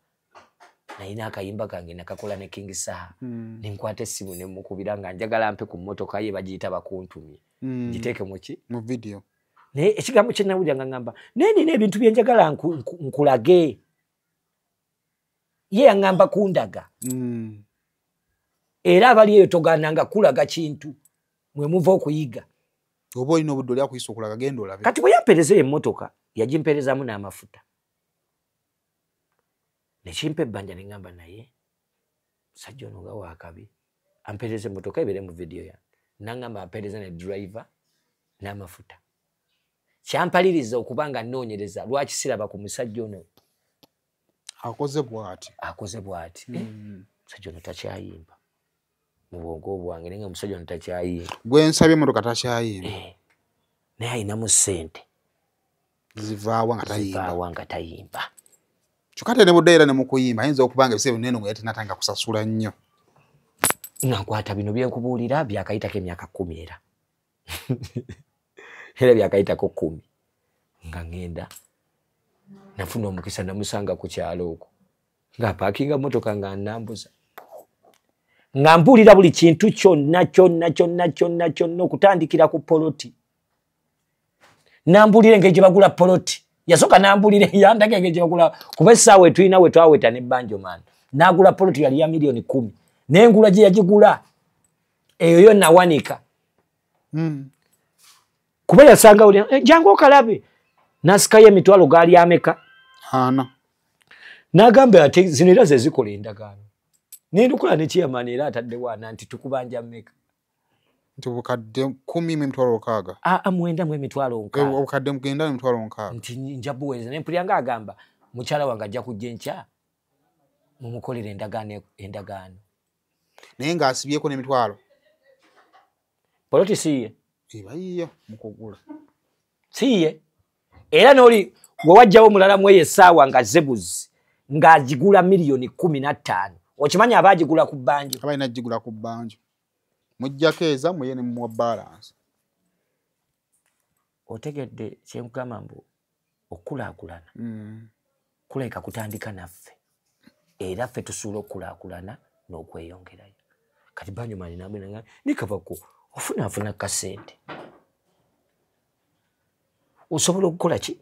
nalina akayimba kange nakakola ne King Saha nenkwata essimu nemukubira nga njagala mpe ku mmotoka ye bagiyita bakuntumye giteeke muki mu video naye ekigambo kye nawulira nga ngamba naye nina ebintu bye njagala nkulage ye yaŋŋamba kundaga era abali eyo togaananga kulaga kintu mwe muva okuyiga oba olina obudde oli akuyisa okulaga genda olabe kati bwe yampereza emmotoka yagimperezamu n'amafuta nekimpa ebbanja ne ŋŋamba naye musajja ono nga waakabi ampereza emmotoka ebeere mu vidiyo yange naŋŋamba ampereza ne driver n'amafuta kyampaliriza okuba nga nnoonyereza lwaki siraba ku musajja ono akoze bw'ati musajja ono takyayimba mu bwongo bwange naye nga musajja ono takyayimba gwe nsabye emmotoka takyayimba naye ayinamu ssente zivaawa nga tayimba kyokka te ne budde era ne mu kuyimba ayinza okuba nga ebiseera binene nga tenatanga kusasula nnyo nga nkwata bino bye nkubuulira byakayitako emyaka 10 era byakayitako 10 nga ŋŋenda nafuna omukisa namusanga ku kyalo okwo ng'apaakinga mmotoka nga nnambuza nga mbuulira buli kintu kyonna okutandikira ku poloti nambuulira engeri gye bagula poloti yasooka nambuulira yandaga engeri gye bagula kuba essaawa etulina we twaweta ne Banjo Man n'agula poloti yali ya milioni 10 n'engula gye yagigula eyo yo nawanika kuba yasanga uli jangu okalabe nasikayo emitwalo gaali ameka n'agamba ate zino era ze zikola endagaano n'endukula ne chairman era ataddewo ana nti tukubanja mmeka nti obukadde 10 emitwalo 6 9 mu emitwalo 6 obukadde mugenda emitwalo 6 nti nja buweereza naye mpulira agamba mukyala wange ajja kujja enkya mumukolera endagaano naye ng'asibyeko n'emitwalo poloti siye eba yiyo mukugula siye era n'oli gwe wajjawo mulala mu eyo essaawa nga zebuzi ng'agigula milioni 15 okimanya abaagigula ku Banjo abalina gigula ku Banjo mujjako eza muye ne muwa balance otegedde kyenkugamba mbu okulaakulana kuleka kutandika naffe era ffe tusuula okulaakulana n'okweyongerayo kati Banjo Man namwenanga nikavako ofunafuna kasente osobola okukola ki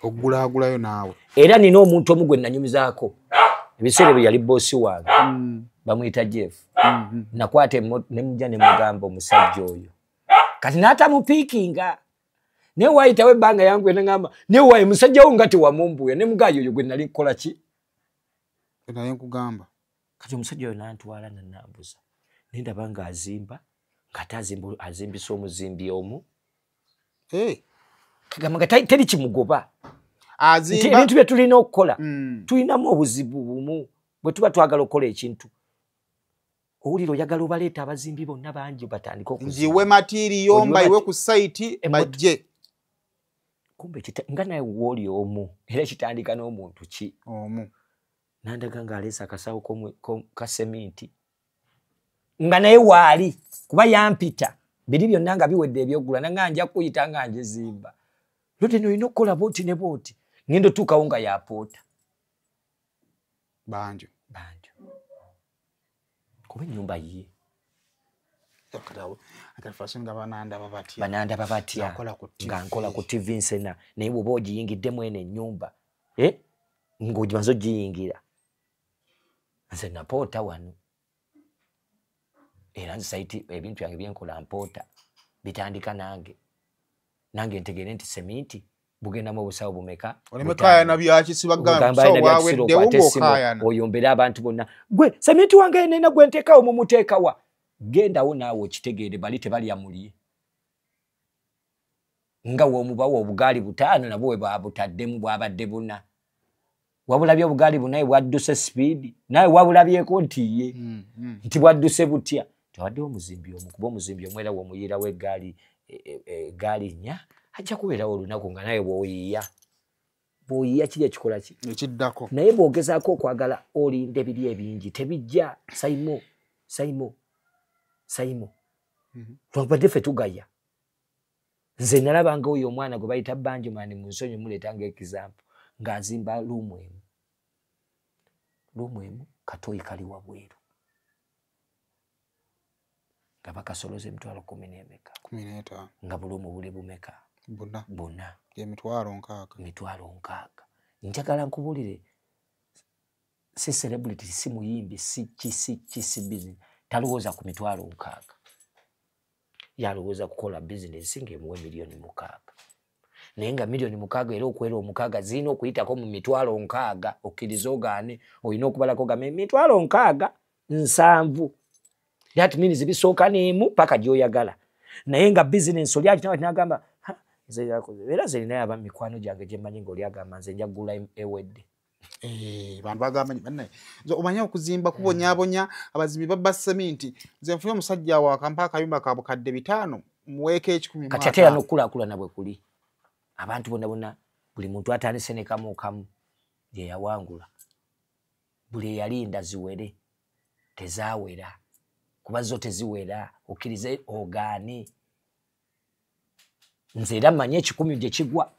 okugulaagulayo naawe era nina omuntu omu gwe nanyumizaako ebiseera bye yali boosi wange bamuyita Jeff nakwata nemujja nemugamba omusajja oyo kati n'atamupiikinga naye waayitawo ebbanga yangu neŋŋamba naye waaye musajja wo nga tewamumbuya ne mugaayo oyo gwe nali kukola ki naye nkugamba kati omusajja oyo n'antwala nannambuza naye ndaba ng'azimba ng'ate azimbisa omuzimbi omu kagamba nga teri kimugoba nti ebintu bye tulina okukola tulinamu obuzibu bumu bwe tuba twagala okukola ekintu owulira oyagala obaleeta abazimbi bonna bangi batandika nziwe matiriyo mbayiwe ku site bajje kumbe nga naye wooli omu era kitandika n'omuntu ki omu nandaga ng'aleesa akasawo ka seminti nga naye waali kuba yampita biri byonna nga biwedde ebyogula nanga nja kuyita nga njezimba lote no ino kola boti ne boti ngendo tukawo nga yapoota banjo kuba ennyumba ye nga bananda babatya nga nkola ku TV nsena naye bw'oba ogiyingiddemu eno ennyumba ng'ogimaze ogiyingira nze napoota wano era nze saiti ebintu byange byenkola mpoota bitandika nange ntegeere nti seminti bugendamu obusawo bumeka olimekayana byakisibagamba oyombere abantu bonna gwe seminti wange nena gwe nteekawo mumuteekawa gendawo naawe okitegeere bali tebalya mulye nga womubawo obugaali 5 nabwo bwe babutaddemu bwabadde 4 wabulabye obugaali bunaye bwadduse speed naye wabulabyeko nti ye nti bwadduse butya tawaddewo omuzimbi omu kuba omuzimbi omwera womuyirawo eggaali nnya ajja kubeerawo olunaku nga naye bw'oyiiya kiri ekikola ki ekiddako naye bw'ogezaako okwagala olinda ebiri ebingi tebijja sayimo twabadde ffe tugaya nze nalabanga oyo omwana gwe bayita Banjumani mu nsonyi muleetanga ekizampu ng'azimba luumu emu katooyi kali wabweru nga bakasoloza emitwalo 10 nga buluumu buli bumeka buna emitwalo 6 njagala nkubulire si celebrity si muyimbi si business talowooza ku mitwalo 6 yalowooza kukola business ng'emuwe miliyoni 6 naye nga miliyoni 6 era okwera 6 zirina okuyitako mu mitwalo 6 okkiriza ogaane olina okubalako game mitwalo 7 that means bisooka n'emu paka gy'oyagala naye nga business oli akitaba tinagamba era zerina yaba mikwano gyange gye mmanyi ng'oli agamba nze nja kugula ewedde bantu bagamba banne omanyi okuzimba kubonyabonya abazimbi babba seminti nze nfunye omusajja wa akampa akayumba ka bukadde 5 muweeko 10 kati ate n'okulaakulana bwe kuli abantu bonna buli muntu atandise ne kamu gye yawangula buli eyalinda ziwere tezaawera kuba zo teziwera okkirize ogaane nze era mmanyi 10 gye kigwa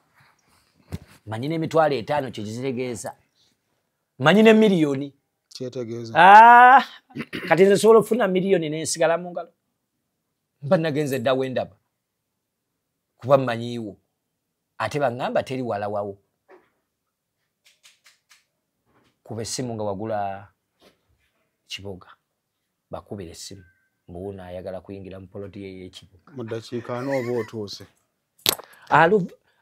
manyi n'emitwalo 5 kye kizitegeeza manyi ne miliyoni kyetegeeza kati nze sobola okufuna miliyoni n'ensigala mu ngalo mba nagenze ddawo endaba kuba mmanyiiwo ate baŋŋamba teri wala wawo kuba essimu nga wagula Kiboga bakubira essimu mbuwuna ayagala kuyingira mu poloti y'ekibuga mu ddakiika n'oba otuuse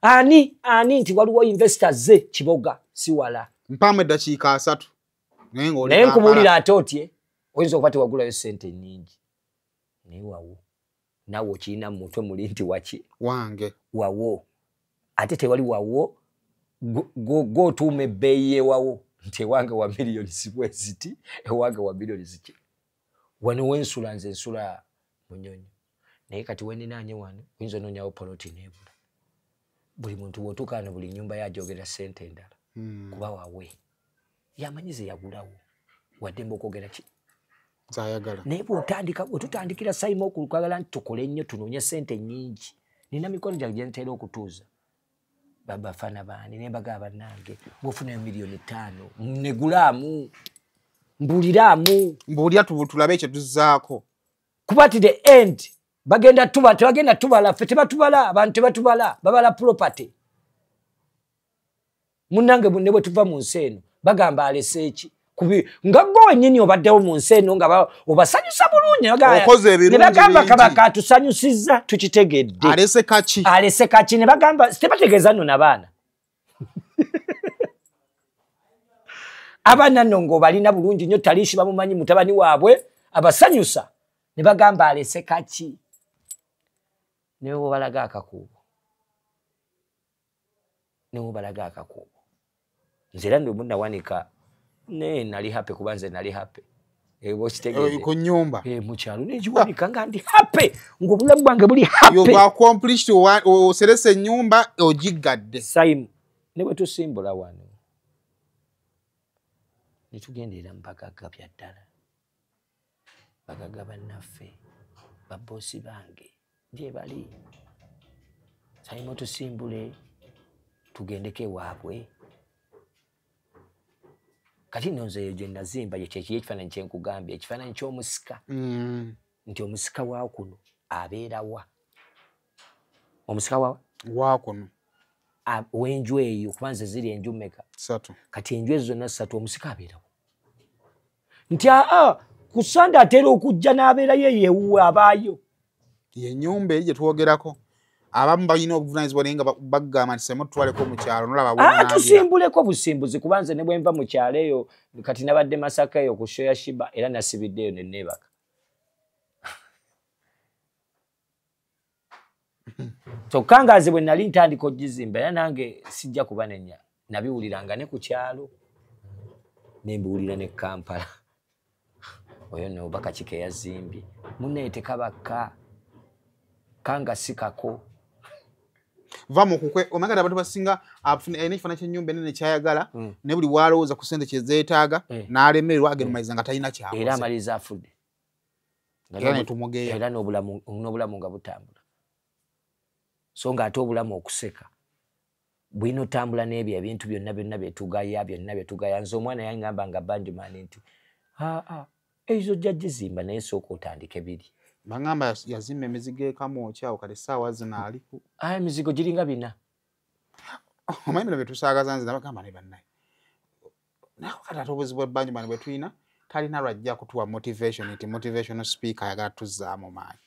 ani nti waliwo investors ze Kiboga si wala mpamu eddakiika 3 naye nkubuulira ate otye oyinza okuba tewagulayo ssente nnyingi naye wawo naawe okirina mu mutwe muli nti waki wange wawo ate tewali wawo gootuuma ebbeeyi ewawo nti ewange wa miliyoni sibweziti ewange wa miliyoni ziki wano wensula nze nsula Munyonyo naye kati weninaanye wano oyinza onoonyawo poloti neebula buli muntu w'otuuka buli nnyumba yajogera ssente endala kuba wawe yamanyi ze yagulawo waddemba okwogera ki zayagala naye bwetutandikira sayima okwagala nti tukole ennyo tunoonye ssente nnyingi nina mikono gyange gye ntera okutuuza babafana baani ne mbagamba bannange bw'ofunayo miliyoni 5 negulaamu mbuulira tulabe ekyo tuzzaako kuba ti the end tebagenda tubala ffe tebatubala abantu tebatubala babala property munnange ne bwe tuva mu nsi eno bagamba alese eki nga gwe wennyini obaddewo mu nsi eno nga obasanyusa bulungi ne bagamba kabaka atusanyusizza tukitegedde alese kaki ne bagamba tebategeeza nno n'abaana abaana nno ng'obalina bulungi nnyo taliishi bamumanyi mutabani waabwe abasanyusa ne bagamba alese kaki ne bw'obalaga akakuubo nze era nno munnawanika ne nali happy kuba nze nali happy ku nnyumba mu kyalo negiwanika nga ndi happy ng'obulamu bwange buli happy oseresa ennyumba ogiggadde saimu ne bwe tusimbula wano ne tugenderera mu bagagga bya ddala bagagga bannaffe babboosi bange gye bali sayimo tusimbule tugendeko ewaabwe kati nno nze gye nazimba kyekiyo ekifaananyi kyenkugambye ekifaananyi ky'omusika nti omusika wa kuno abeera wa omusika wa kuno w'enju eyo kuba nze ziri enju mmeka 3 kati enju ezo zonna 3 omusika abeerawo nti ku Sande atera okujja n'abeerayo yeewuwe abaayo yennyumba eri gye twogerako abamu balina obuvunaanyizibwa naye nga bagamba nti semo tutwaleko mu kyalo nolaba tusimbuleko busimbuzi kuba nze ne bwe nva mu kyalo eyo kati nabadde Masaka eyo ku show ya Shiba era nasibiddeyo ne neebaka kyokka nga nze bwe nali ntandika ogizimba era nange sijja kuba nenya nabiwuliranga ne ku kyalo ne mbiwulira ne Kampala oyo ne obaka kike yazimbye munnaye tekabaka kanga sikako vamo kukwe omagala abantu basinga ene kifana ky'ennyumba enene kyayagala ne buli walowooza ku sente kye zeetaaga n'alemererwa agemaliza nga talina kyakoze era amaliza afudde era ne tumugeya era n'obulamu nga butambula so nga ate obulamu okuseka bwino tambula n'ebyo ebintu byonna byetugaya nze omwana yangamba nga bandimani nti ezo jja gizimba naye sooka otandike biri bangamba yazimba emizigo ekamwokyawo kati essaawa zino aliku emizigo giringa 4 omanyi bino byetusaagaza nze nabagamba ne bannaye nawe kati ate obuzibu bwa Banjimani bwe tulina talina lwajja kutuwa motivation nti motivational speaker ayagala tuzzaamu maanyi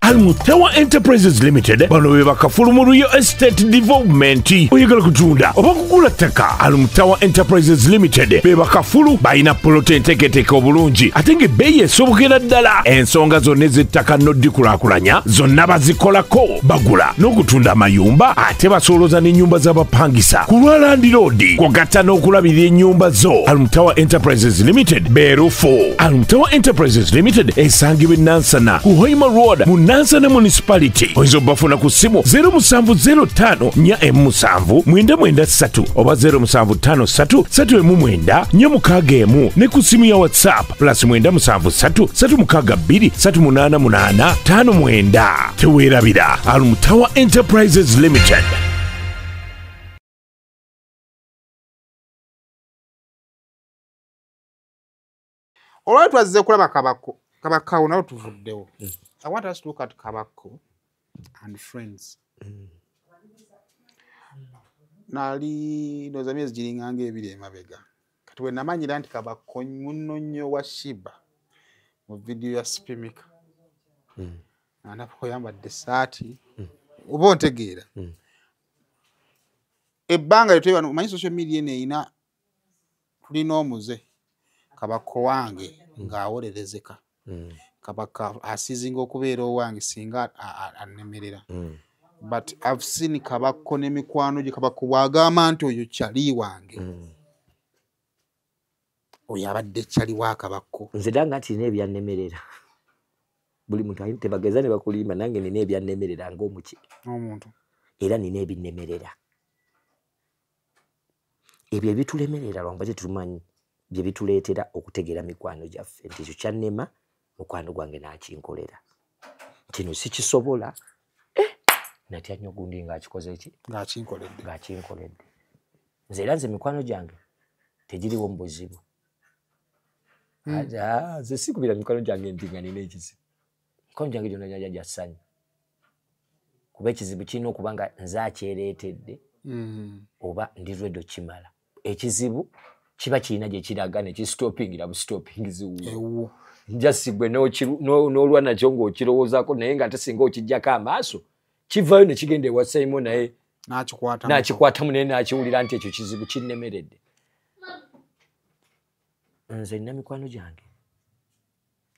Almutawa Enterprises Limited bano be bakafulu Real Estate Development oyagala kutunda oba kugula ttaka Almutawa Enterprises Limited be bakafulu balina polote enteeketeeke obulungi ate ng'ebbeeyi esobokera ddala ensonga zonna ez'ettaka n'oddikulakulanya zonna bazikolako bagula n'okutunda amayumba ate basooloza n'ennyumba z'abapangisa ku lwa Land Road kwagatta n'okulabirira ennyumba zo Almutawa Enterprises Limited beerufu Almutawa Enterprises Limited esangibwa Nansana ku Hoima Road mu Nansana Municipality oyinza obafuna ku ssimu 0705 479 oba 0753 319 ne ku ssimu ya WhatsApp +973 362 388 teweerabira Almutawa Enterprises Limited. olwali twazze kulaba kabakawo nawe tuvuddewo I want us to look at Kabako and Friends. Nali noza myezi giringanga ebiri emabega. Kati we namanyira nti Kabako munno nnyo wa Shiba mu video ya Spimika. Anapo yambadde essaati. Oba ontegeera. Ebbanga lyetwe bano manyi social media ina tulina omuze Kabako wange ng'awolerezeka. Kabaka asizinga okubeera owange singa anemerera but I've seen Kabako n'emikwano gye Kabako bw'agamba nti oyo kyali wange oyo abadde kyali wa Kabako nze danga nti nina ebyannemerera buli muntu ayina tebageza ne bakulimba nange nina ebyannemerera ng'omuki omuntu era nina ebinnemerera ebyo ebitulemerera lwanga tetumanyi bye bituleetera okutegeera mikwano gyaffe nti ekyo kyannema mukwano gwange n'akinkolera kino sikisobola natya nnyo gundi ng'akikoze eki ng'akinkoledde nze era nze mikwano gyange tegiriwo mu buzibu nze sikubira mikwano gyange nti nga nina ekizibu mikwano gyange gyonna gyajja gya ssanyu kuba ekizibu kirina okuba nga nze akyereetedde oba ndi redo kimala ekizibu kiba kirina gye kiraga ne kisitopingira busitopingiziwuwo njasigwe n'olwa nakyo ng'okirowoozaako naye nga ate singa okijjako amaaso kivayo ne kigenda ewa Simon naye n'akikwatamu naye n'akiwulira nti ekyo kizibu kinnemeredde nze nina mikwano gyange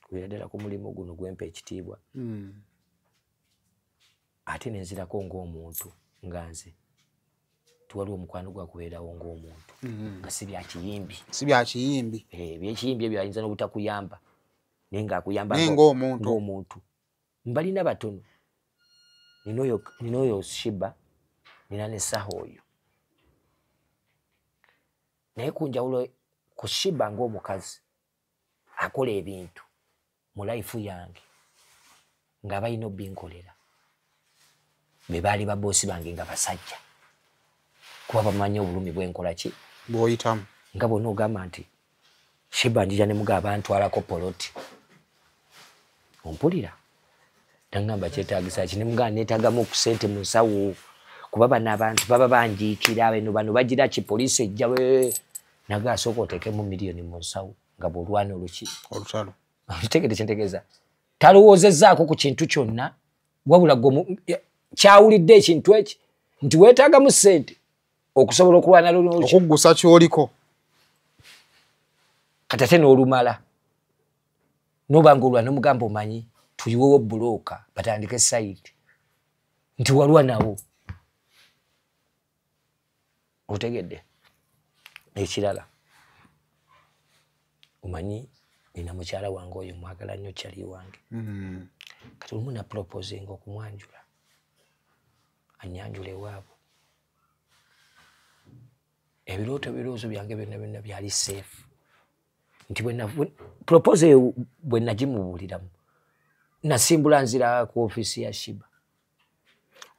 kubeera ddala ku mulimu guno gwempa ekitiibwa ate nenzirako ng'omuntu nga nze tuwaliwo omukwano gwakubeerawo ng'omuntu nga si byakiyimbi ebyekiyimbi ebyo ayinza n'obutakuyamba naye ng'akuyamba ng'omuntu mbalina batono nina oyo Shiba nina ne Saho oyo naye ku njawulo kushiba ng'omukazi akola ebintu mu life yange nga balina obbinkolera be baali baboosi bange nga basajja kuba bamanyi obulumi bw'enkola ki bw'oyitamu nga bonna ogamba nti Shiba njija ne mugaba ntwalako poloti ompulira nangamba kyetaagisa ki ne mugaba neetaagamu ku ssente mu nsawo kuba bano abantu baba banjiikira bano bagira ki poliisi ejja naga asooka oteekemu miliyoni mu nsawo nga bw'olwana oluki olutalo otegedde kyentegeeza talowoozezzaako ku kintu kyonna wabula kyawulidde ekintu eki nti weetaagamu ssente okusobola okulwana okuggusa kyoliko kati ate n'olumala n'obanga olwana omugamba omanyi tuyiwewo bulooka batandike sayiti nti walwa nawo otegedde ekirala omanyi nina mukyala wange oyo mwagala nnyo kyali wange kati olumu na proposinga okumwanjula anyanjula ewaabwe ebirooto byange byonna byali safe nti propose bwe nagimubuuliramu nasimbula nzira ku ofiisi ya Shiba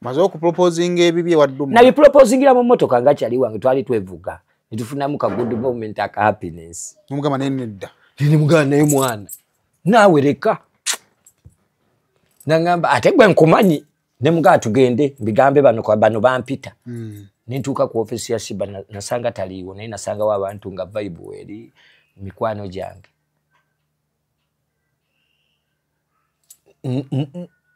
maze okuproposinga ebibye wadduma nabiproposingira mu mmotoka nga kyali wange twali twevuga nitufunamu ka good moment aka happiness nomugamba nenedda nimugamba naye mwana naawe leka nangamba ate gwe nkumanyi ne mugamba tugende mbigambe bano bampita nintuuka ku ofiisi ya Shiba nasanga taliiwo naye nasangawo abantu nga vibe eri mikwano gyange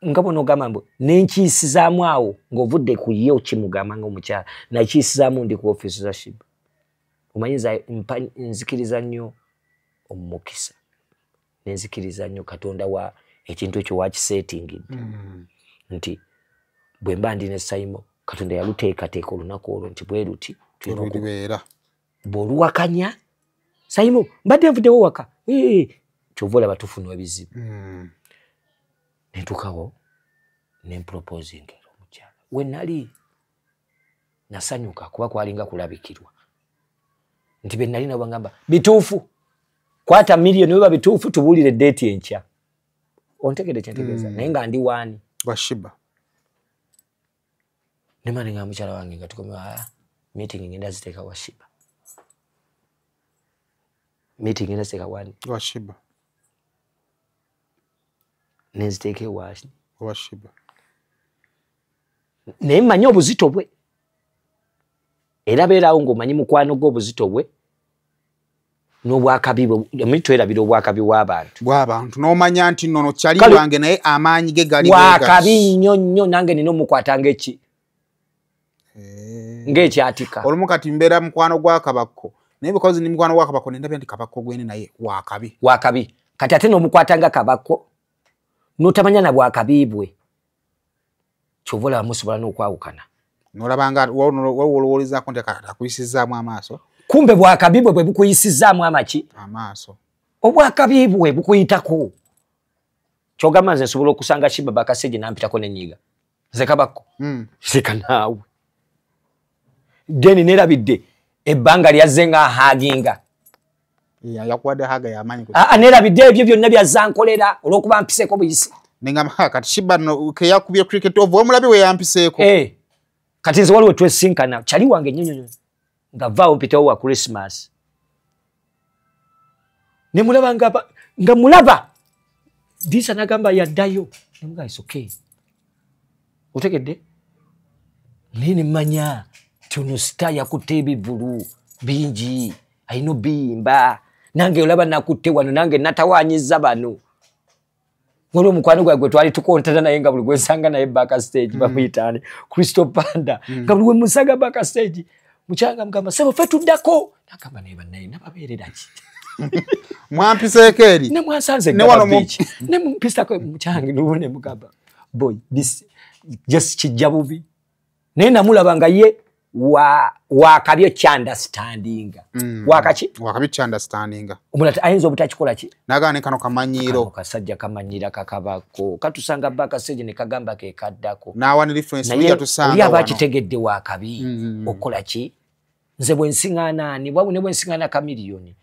nga bono ogamba mbu nenkiisizaamu awo ng'ovudde ku ye okimugamba ng'omukyala nakiisizaamu ndi ku ofiisi za Shiba omanyi nzikiriza nnyo omukisa nenzikiriza nnyo Katonda wa ekintu ekyo wakiseetingidde nti bwe mba ndi ne Saimo Katonda yaluteekateeka olunaku olwo nti bwe luti tulibeera bw'oluwakanya Saimo mbadde nvuddewo waka kyova olaba tufuna ebizibu nentuukawo nemproposing omukyala we nali nasanyuka kuba kwalinga kulabikirwa nti be nali nabo ngamba bituufu kwata miliyoni weba bituufu tubuulire deeti enkya ontegedde kyentegeeza naye nga ndi waani wa Shiba nemane nga mukyala wange nga tukomewa meeting ngenda ziteeka wa Shiba meeting ngenda ziteeka wani wa Shiba nenziteeke wa Shiba naye mmanyi obuzito bwe era beerawo ng'omanyi mukwano gw'obuzito bwe n'obwakabi bwe twerabira obwakabi bw'abantu n'omanya nti nnono kyali wange naye amaanyi ge gali bwakabi nnyo nnyo nange nina omukwatanga eki ng'ekyatika olumu kati mbeera mukwano gwa Kabakko naye because ni mukwano gwa Kabakko nendabya nti Kabakko gwene naye wakabi kati ate n'omukwatanga Kabakko n'otamanya na bwakabi bwe kyova olaba musobola n'okwawukana n'olabanga wolowoolezaako nti akuyisizaamu amaaso kumbe bwakabi bwe bukuyisizaamu amaaso obwakabi bwe bukuyitako kyogamba nze nsobola okusanga Shiba Bakasege nampitako nenyiga nze Kabakko seka naawe deni nerabidde ebbanga lyazze nga haginga yakuwadde haga yamanyi nerabidde ebyo byonna byazankolera olw'okuba mpiseeko buyisi nengamba kati Shiba ke yakubye cricket over omulabi we yampiseeko kati nze waliwo twesinkana kyali wange nnyo nga vaawo mpitewo wa Christmas ne mulaba nga mulaba disa nagamba yaddayo nemuga is okay otegedde naye nemanya tono sita yakutte ebivulu bingi ayina biyimba nange olaba nakutte wano nange natawanyiza bano waliwo omukwano gwe twali tukontana naye nga buli gwensanga naye Backstage bamuyitaani Crystal Panda nga buli wemusaga Backstage mukyanga mugamba sebo ffe tuddako nagamba naye bannaye nababeerera ki mwampiseeko eri ne mwansanze gababiiki ne mumpisako mukyange nubu ne mugamba boy this just kijja bubi naye namulaba nga ye wakabyo kyandastandinga wakabyo kyandastandinga omulala ayinza obutakikola ki nagane kano kamanyiiro kasajja kamanyira kakabako katusanga Bakasege ne kagamba ke kaddako nawa ni reference ya tusanga oli abakitegedde wakabi okola ki nze bwe nsiŋŋaana ani bwe nsiŋŋaana ka miliyoni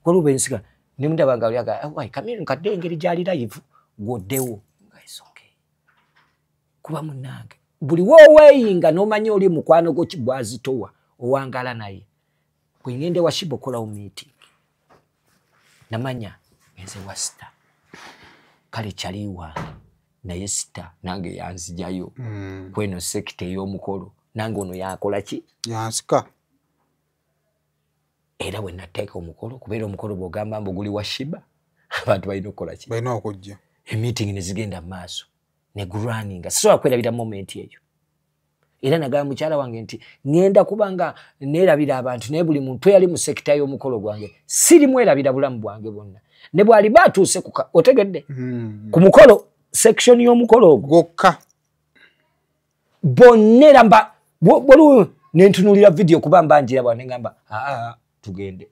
Koluba ensika ne mundabanga lyaga wai kamera nkadde engeri gyali live goddewo guys okay kuba munange buli woweyinga nomanyi oli mukwano go kibwazitowa owangala naye kwingende washibo kola meeting namanya nze wasta kale chaliwa naye sita nange yanzijayo kweno sekte y'omukolo nange ono yakola ki yansika era we nateeka omukolo kubeera omukolo bw'ogamba mbu guli washiba abantu balina okukola ki balina okujja meeting ne zigenda maaso ne guraninga sisobola kwerabira moment eyo era nagamba mukyala wange nti ngenda kubanga neerabira abantu naye buli muntu eyali mu sekita y'omukolo gwange siri mwerabira bulamu bwange bwonna ne bwali batuuse otegedde ku mukolo section y'omukolo ogwo gokka bonnera mba bwaliwo nentunulira video kuba mbanjira bwa nengamba tugende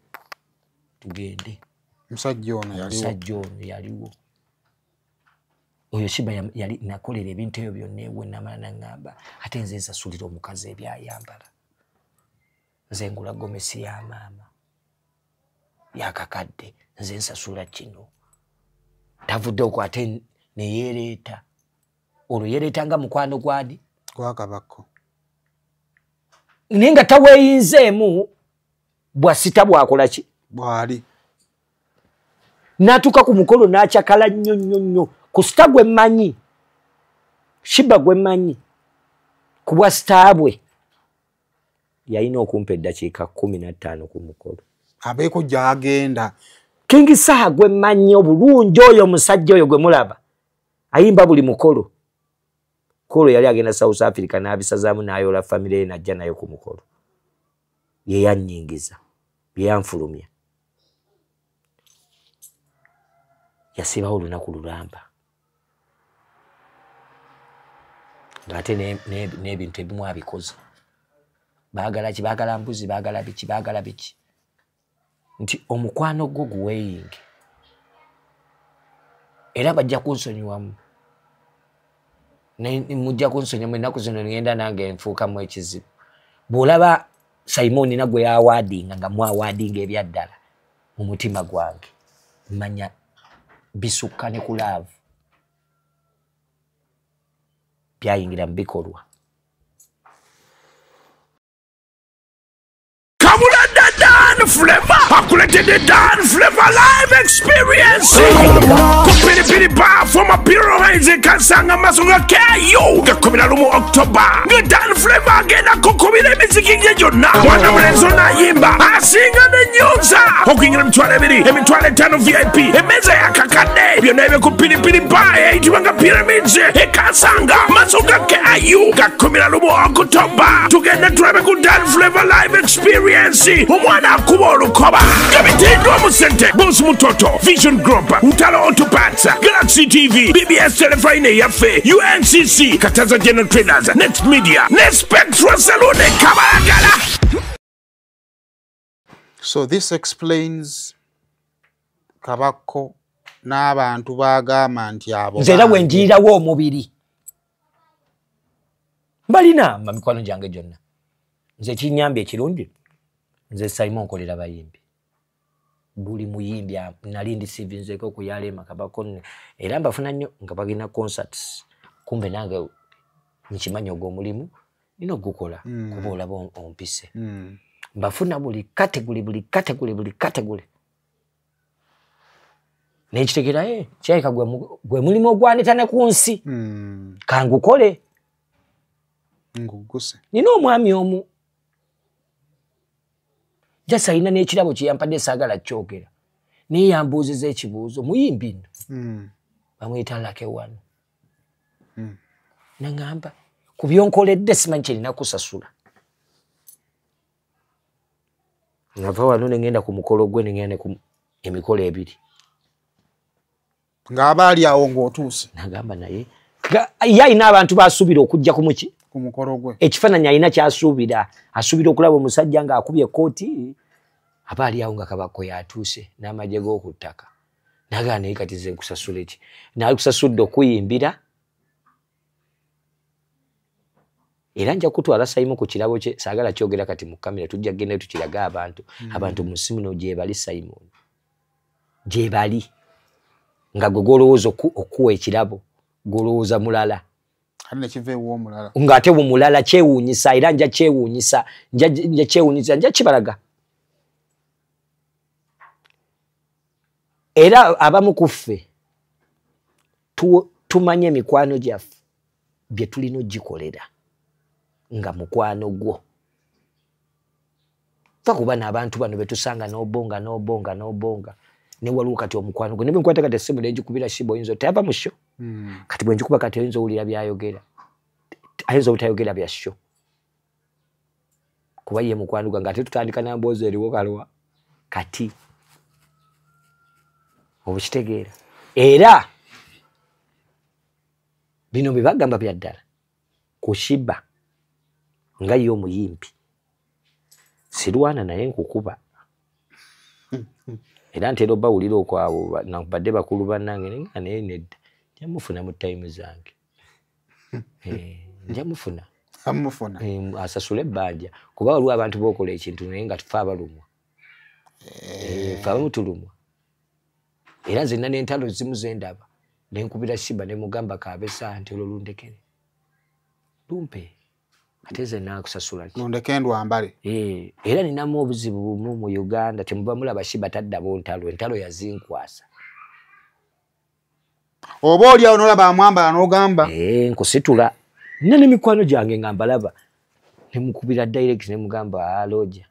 musajja ono yaliwo oyo Shiba yali nakolera ebintu ebyo byonna ewe namala ngamba ate nze nsasulira omukazi ebyayambala nze ngula gomesi ya maama yakakadde nze nsasula kino tavudde okwo ate neyereeta olwo yereeta nga mukwano gwadi gwakabako naye nga taweeyinzeemu bwasita bwakola ki bwali n'atuuka ku mukolo n'akyakala nnyo kusita gwe mmanyi Shiba gwe mmanyi ku bwa sitaabwe yalina okumpa eddakiika 15 ku mukolo abeeko gy'agenda King Saha gwe mmanyi obulungi oyo omusajja oyo gwe mulaba ayimba buli mukolo kolo yali agenda South Africa n'abisazaamu n'ayola family ye najja nayo ku mukolo ye yannyingiza ye yanfulumya yasibaho olunaku lulamba ng'ate n'ebintu ebimu abikoze baagala ki baagala mbuzi baagala biki nti omukwano gwo guweeyinge era bajja kunsonyiwamu mujja kunsonyiwamu ennaku zino ngenda nange nfuukamu ekizibu bw'olaba Simon nagwe yawadinga nga mwawadinga ebyaddala mu mutima gwange manya bisukka ne ku laavu byayingira mu bikolwa Dan Flavor akuletedde Dan Flavor live experience kupiripiri pa from a pyramid kasanga masunga kayo gakomera lumu October nga Dan Flavor agenda kukubira emiziki gye gyonna mwana mulenzi n'ayimba asinga n'ennyonza okuyingira emitwalo 5 VIP emmeeza yakakadde byonna ebyo ku piripiri pa eyitibwa nga pyramids ekasanga masunga kayo gakomera lumu October tugenda tulabe ku Dan Flavor live experience omwana akuba olukoba gabitindwa mu sente Boss Mutoto Vision Group Utalo Auto Parts Galaxy TV BBS Telefine yaffe UNCC Kataza General Traders Next Media Next Spectrum Saloon Kabalagala. So this explains Kabako n'abantu bagamba nti abo nzera wenjirawo omubiri balina mikwano gyange gyonna nze kinyambye ekirungi nze Simon kolera bayimbi buli muyimbi nali ndisivinzeko kuyalema Kabako era mbafuna nnyo nga bagina concerts kumbe nange nkimanyi ogwo omulimu nina ogukola kuba olaba ompise mbafuna buli category nekitegera kyayika gwe mulimu ogwanetana ku nsi kangukole nguguse nina omwami omu jasa ina n'ekirabo kyeyampadde saagala kyogera naye yambuuziza ekibuuzo muyimbi nno bamuyita Lake One nangamba ku byonkoledde simanyi kyerina kusasula ngava wano nengenda ku mukolo gwe nengenda ku emikolo ebiri ng'abaali awo ng'otuuse nagamba naye yalina abantu basuubira okujja ku muki ku mukolo gwe ekifaananyi alina kyasuubira asuubira okulaba omusajja ng'akubye ekooti abaali awo nga Kabako yatuuse n'amagye g'oku ttaka nagamba naye kati ze nkusasula eki naali kusasudde okuyimbira era nja kutwala Simon ku kirabo kye saagala kyogera kati mu kamera tujja kgenda tukiraga abantu mu nsi muno gye bali Simon gye bali nga gwe golowooza okuwa ekirabo golowooza mulala ate nekiveewo omulala ng'ate mulala kyewuunyisa era nja kyewuunyisa nja kyewuunyisa nja kibalaga era abamu ku ffe tumanye emikwano gyaffe bye tulina ogikolera nga mukwano gwo fa kuba n'abantu bano betusanga n'obonga ne waliwo kati omukwano gwe ne bwenkwata kati essimu ne ngikubira Shiba oyinza tayava mu sho kati bwe ngikuba kati oyinza owulira byayogera ayinza obutayogera bya sho kuba ye mukwano gwange ate tutandika namboozi eriwo kalwa kati obukitegeera era bino bye bagamba bya ddala ku Shiba nga ye omuyimbi sirwana naye nkukuba era ntera obawulira okwawo nabadde bakulu bannange nga naye nedda njamufuna mu time zange njamufuna asasula ebbanja kuba waliwo abantu bokola ekintu naye nga tufe abalumwa fe abamu tulumwa era nzenna n'entalo zimu zendaba nenkubira Shiba nemugamba kaabesa nti olwo lundekere lumpe ate ze nakusasula lundeke ndwambale era ninamu obuzibu bumu mu Uganda temuba mulaba Shiba taddabo entalo yazinkwasa oba oliawo nolaba amwambala n'ogamba nkusitula nina n'emikwano gyange nga mbalaba nemukubira direct nemugamba aloja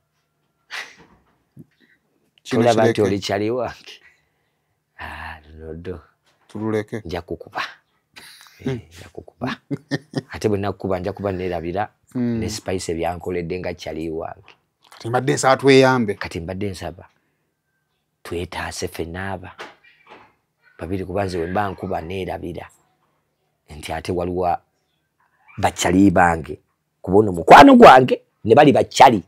olaba nti oli kyali wange nodo tululeke nja kukuba ate bwe nakukuba nja kuba neerabira ne spice ebyankoledde nga kyali wange kati mbadde nsaba tweyambe kati mbadde nsaba twetaase ffennaaba babiri kubanze bwe mba nkuba neerabira nti ate waliwo bakyali bange kubona mukwano gwange ne bali bakyali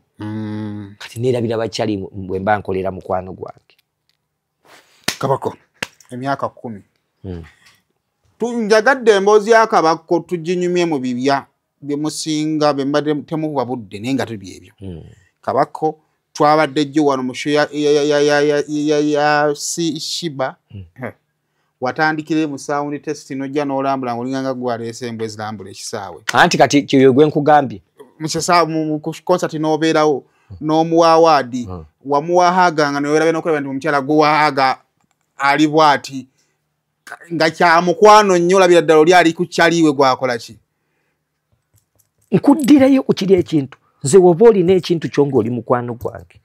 kati neerabira bakyali bwe mba nkolera mukwano gwange Kabako emyaka 10 tunjagadde emboozi ya Kabako tuginyumye mu bibya byemusinga bembadde temukuba budde naye nga tuli ebyo Kabako twabadde jjo wano mu show ya Shiba watandikire mu sound test nojja n'olambula ng'olinganga gwaleese embwe zilambula ekisaawe anti kati kiyo gwe nkugambye mu concert n'obeerawo n'omuwa award wamuwahaganga newerabe n'okulaba nti omukyala guwahaga ali bwati nga kya mukwano nnyo olabira ddala oli ali ku kyaliwe gwakola ki nkuddirayo ku kiri ekintu nze woba olina ekintu kyonga oli mukwano gwange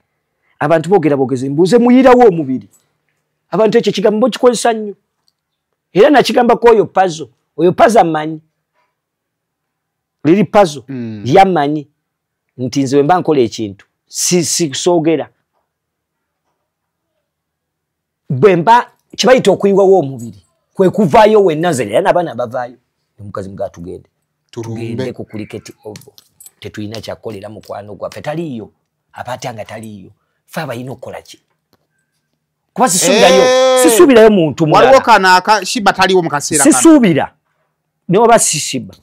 abantu boogera boogezi mbuuze muyirawo omubiri abantu ekyo kigambo kikozesa nnyo era nakigambako oyo pazo amanyi liri pazo yamanyi nti nze wemba nkola ekintu sisoogera bwemba kibayita okuyiwawo omubiri kwe kuvaayo wenna nze era n'abaana bavaayo omukazi mga tugende ku kuliketi ovo tetulina kyakukolera mukwano gwaffe taliiyo abaatanga taliiyo fe abalina okukola ki kuba sisuubirayo muntu mulala waliwo kanaaka Shiba taliwo mu kaseera sisuubira neoba Shiba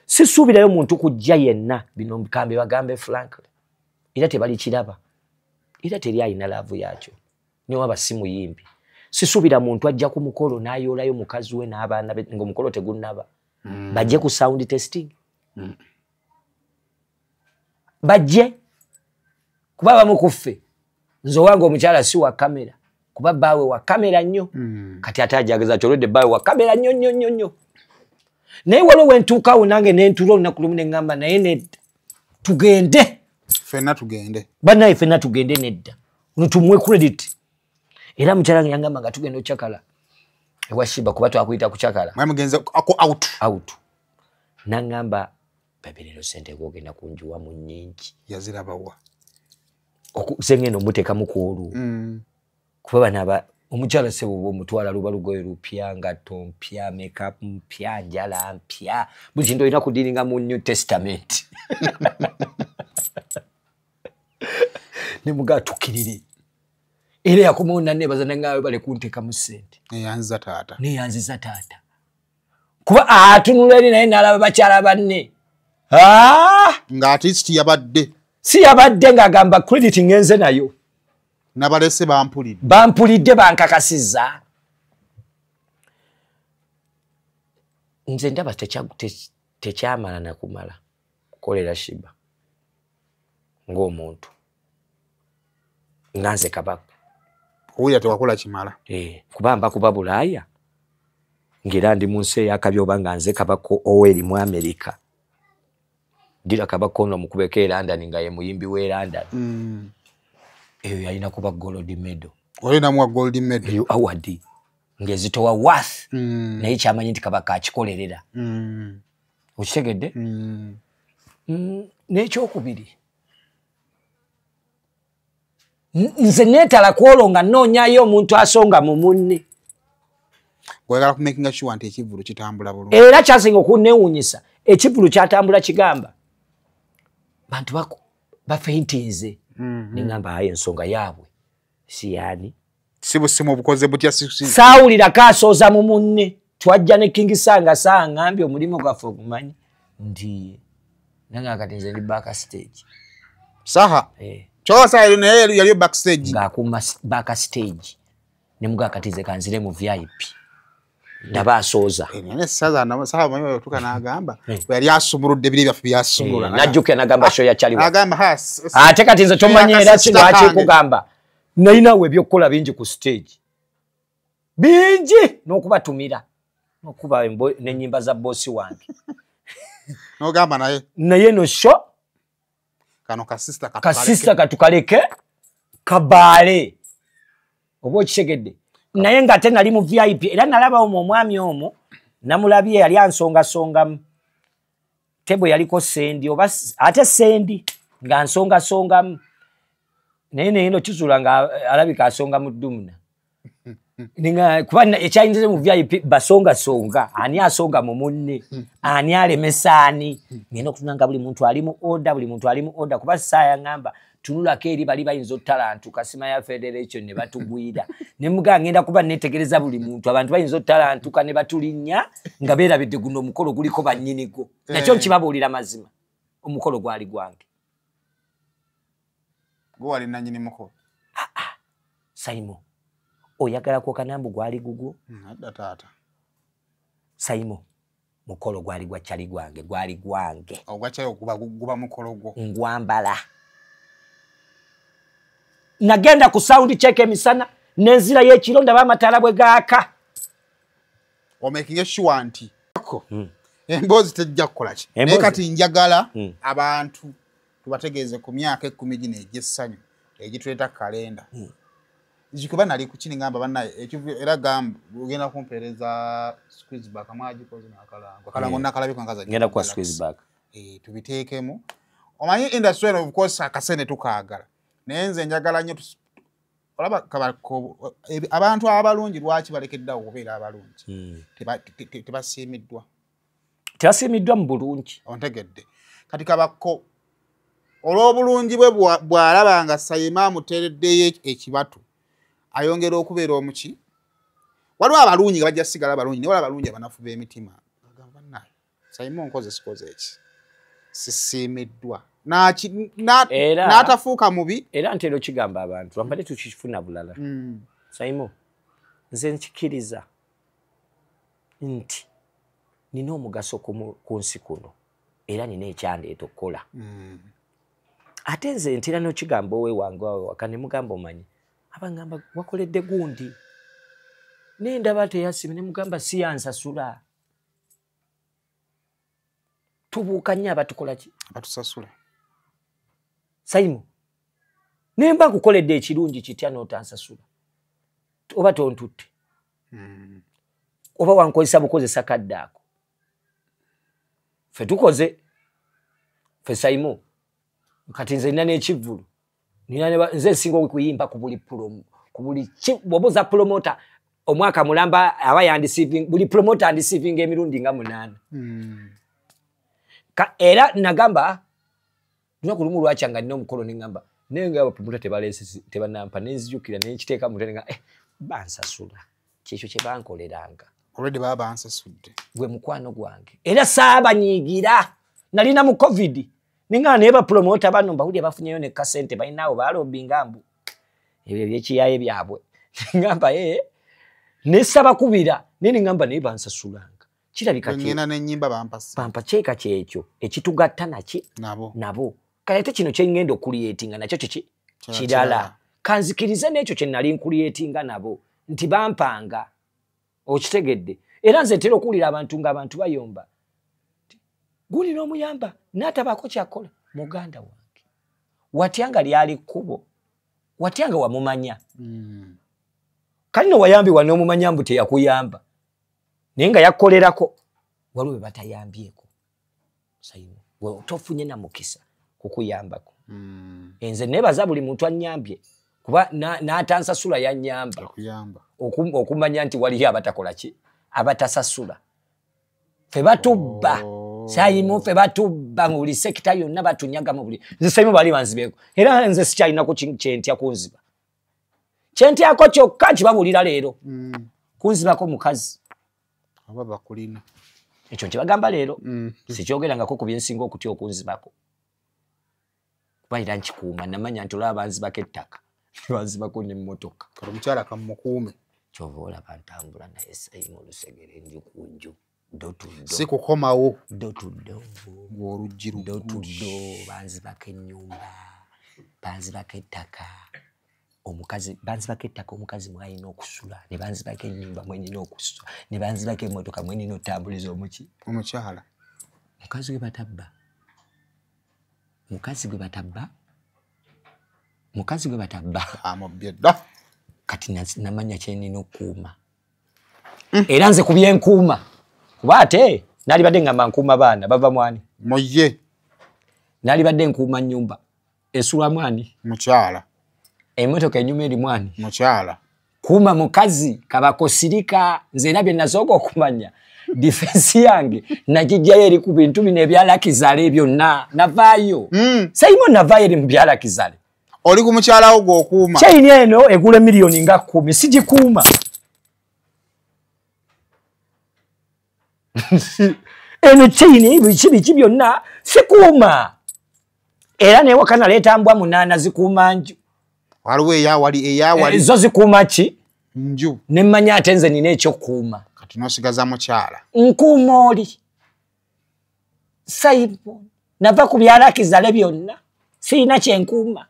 sisuubirayo muntu kujja yenna bino mbikambe bagambe Frank era tebali kiraba era teri alina laavu yakyo neoba si muyimbi sisuubira muntu ajja ku mukolo n'ayoolayo mukazi we n'abaana be ng'omukolo tegunnaba bajje ku sound testing bajje kuba abamu ku ffe nze owange omukyala si wa kamera kuba bbaawe wa kamera nnyo kati ate ajageza kyolwedde bbaawe wa kamera nnyo naye waliwo wentuukaawo nange nentula olunaku lumu ne ŋŋamba naye nedda tugende bannaye ffenna tugende nedda tumuwe credit era mukyala wange yangamba nga tugenda okyakala ewa Shiba kuba twakuyita kukyakala out naŋŋamba babirero sente gogenda kunjuwa mu nnyingi yazirabawa sengenda omuteekamu kwolwo kuba bano omukyala sebo oba omutwala luba lugoye lupya ngatto mpya makeup mpya njala mpya buli kintu olina kudiringa mu New Testament ne mugaa tukkirire era yakomawo nanneebaza naŋŋaawe bale kunteekamu ssente neyanziza taata kuba atunula eri naye nalaba bakyala banne ng'ate yabadde si yabadde ng'agamba credit ngenze nayo Nabalese bampulidde. Bampulidde bankakasizza. Nze ndaba tekyamala nakumala kukolera Shiba ng'omuntu. Nganze Kabaka. Owulira tewakola kimala. Kubamba kuba Bulaaya. Ngera ndi mu nsi ey'akabi oba nga nze Kabaka Oweri mu Amerika. Dira Kabaka ono mukubeko e London nga ye muyimbi w'e London. Eyo yalina kuba gold medal. Olina mu gold medal. Award. Ngezitowa worth. Naye kyamanyi nti Kabaka akikolerera. Okitegedde? N'ekyokubiri. Nze neetala kwolonga nnoonyayo omuntu asonga mu munne. Oyagala kumakinga sure nti ekivulu kitambula bulungi. Era kyasinga okuneewuunyisa ekivulu kyatambula kigamba. Bantu bafeintinze. Nengamba aye ensonga yaabwe. Si yaani. Si busimu obukoze butya saawulira kaasooza mu munne. Twajja ne King Sanga ngambye omulimu gwaffe ogumanyi. Ndi nanga kati nze ndi backstage. Saha. Chosa yali backstage. Ngakuma backstage. Ne mga kati nze kanzire mu VIP. Ndaba asooza. Ne saha manyo tuka n'agamba. Yali asumuludde biri byaffe byasumulula. Najjuke n'agamba show ya Chaliwa. N'agamba ate kati nze kyomanyera kino akikugamba. Nalinawe ebyokukola bingi ku stage. Bingi n'okubatumira. N'okuba n'ennyimba za bossi wange. N'ogamba naye. Naye no show. Kano kasista katukaleke. Kabaale. Oba okisegedde. Naye nga ate nali mu VIP. Era nalaba omwami omo. Namulabye yali ansongasongamu. Tebo yaliko sendi. Oba ate sendi. Nga ansongasongamu. Naye neno kizula nga alabika asonga mu ddumuna. Ninga kuba ekyayinze mu VIP basonga. Ani asonga mu munne. Ani alemesani. Ngeno kutunanga buli muntu ali mu order. Kuba saya ngamba tunulako eri bali bayinza ottalantu kasima ya Federation ne batugwira. Ne muga ngenda kuba netegereza buli muntu. Abantu bayinza ottalantuka ne batulinnya nga beerabidde guno omukolo guliko bannyinigo. Nakyo nkibabuulira mazima. Omukolo gwali gwange. Gwali nanyini mukolo. Saimo. Oyagala kwa kanambu gwali gugo? Adda tata. Saimo. Mukolo gwali gwa Chali gwange, gwali gwange. Ogwachayo guba mukolo gwo. Ngwambala. Nagenda ku sound check emisana nenzira y'ekironda bamatala bwe gaaka. Omakinge sure nti. Embozi tejja kukola ki. Naye kati njagala abantu tubategeeze ku myaka 10 gino egyessanyu egituleta kalenda. Zikuba nali ku kini ngamba bannaye era gamba ugenda kumpereza squeeze back amaji kozi n'akalango. Akalango nakalabika nkaza. Ngenda kwa squeeze back. Tubiteekemu. Omanyi industry of course akasene tukaagala. Nenze njagala nnyo olaba kabako abantu abalungi lwaki balekeddawo okubeera abalungi. Tebasiimiddwa. Tebasiimiddwa mu bulungi. Ontegedde. Kati kabako olw'obulungi bwe bw'alaba nga Sayima amuteereddeyo ekibatu ayongera okubeera omuki. Waliwo abalungi nga bajja sigala abalungi naye waliwo abalungi abanafu b'emitima. Agamba naye Sayima onkoze sikoze eki. Sisiimiddwa. N'atafuuka mubi. Era ntero kigamba abantu ambale tukifuna bulala. Sayimo nze nkikiriza nti nina omugaso ku nsi kuno era nina ekyandeeta okukola. Ate nze ntera n'okigamba owe wange waka ne mugamba omanyi abangamba wakoledde gundi n'endaba teyasiima ne mugamba si yansasula. Tubuuka nnyo abatukola ki? Abatusasula. Sayimo nemba nkukoledde ekirungi kitya n'otansasula oba tontutte oba wankozesa bukozesa kadde ako. Ffe tukoze ffe Sayimo kati nze nina n'ekivvulu nze nsinga okuyimba ku buli promo ku buli bwobuza promota omwaka mulamba aba yandisivinga buli promota andisivinga emirundi nga 8. Era nagamba lunaku lumu lwakyanga nina omukolo nengamba naye nga abapromota tebanampa nenzijukira nenkiteeka mutenga bansasula kyekyo kye bankoleranga. Already baba bansasudde. Gwe mukwano gwange. Era saabanyiigira nalina mu COVID. Ninga naye bapromota bano mbawulira bafunyeyo ne kasente balinawo balobinga mbu. ebyo byekiyaye byabwe ngamba nesaba kubira nini ngamba naye bansasulanga kirabika ngena n'ennyimba bampa kyeka kyekyo ekitugatta nabo kale kino kyengenda okuliyetinga nakyo kirala kanzikirize n'ekyo kye nali nkuliyetinga nabo nti bampanga okitegedde era nze ntera okuwulira abantu ng'abantu bayomba guli n'omuyamba n'atabaako kyakola muganda wange watyanga lyali kkubo watyanga wamumanya kali no wayambibwa n'omumanya mbu teyakuyamba naye nga yakkolerako waliwo be batayambyeko sayimu tofunye na mukisa kukuyambako enze nebaza buli muntu annyambye kuba n'atansasula yannyamba okumanya nti waliyo abatakola ki abatasasula fe batubba sayimu fe batubba mu buli sekita yonna batunyagamu buli nze sayimu bali banzibeeko era nze sikyalinaku kyentya kunziba kyentyako kyokka kibabulira leero kunzibako mukazi aba bakulina ekyo kibagamba leero sikyogerangako ku byensinga okutya okunzibako kuba era nkikuuma namanya nti olaba banzibako ettaka banzibako n'emmotoka kale omukyala kamukuume kyova olaba ntambula naye sayimu olusegere ndi kunju si kukomawo dotuddo banzibako ennyumba banzibako ettaka omukazi banzibako ettaka omukazi mwalina okusula ne banzibako ennyumba mwenina okusula ne banzibako emmotoka mwenina otambuliza omukyala mukazi gwe batabba amubyedda kati namanya kyenina okuuma era nze kubyenkuuma kuba ate nali badde ngamba nkuuma baana bava mwani moye nali badde nkuuma nnyumba esula mwani mukyala emmotoka enyuma eri mwani mukyala kuuma mukazi kabakosirika nze era bye nasooka okumanya difensi yange nakijjayo eri ku bintu bino ebyalakizale byonna navaayo sayimu navaayo eri mu byalakizale oli ku mukyalawo gw'okuuma kyayini eno egula miliyoni nga 10 sigikuuma eno kyayini biki byonna sikuuma era newaka naleeta mbwa 8 zikuuma nju waliwo eyawali zo zikuuma ki nju nemmanya ate nze nina ekyokuuma kati nosigaza mukyala nkuuma oli sayimu nava ku byalakizale byonna sirina kyenkuuma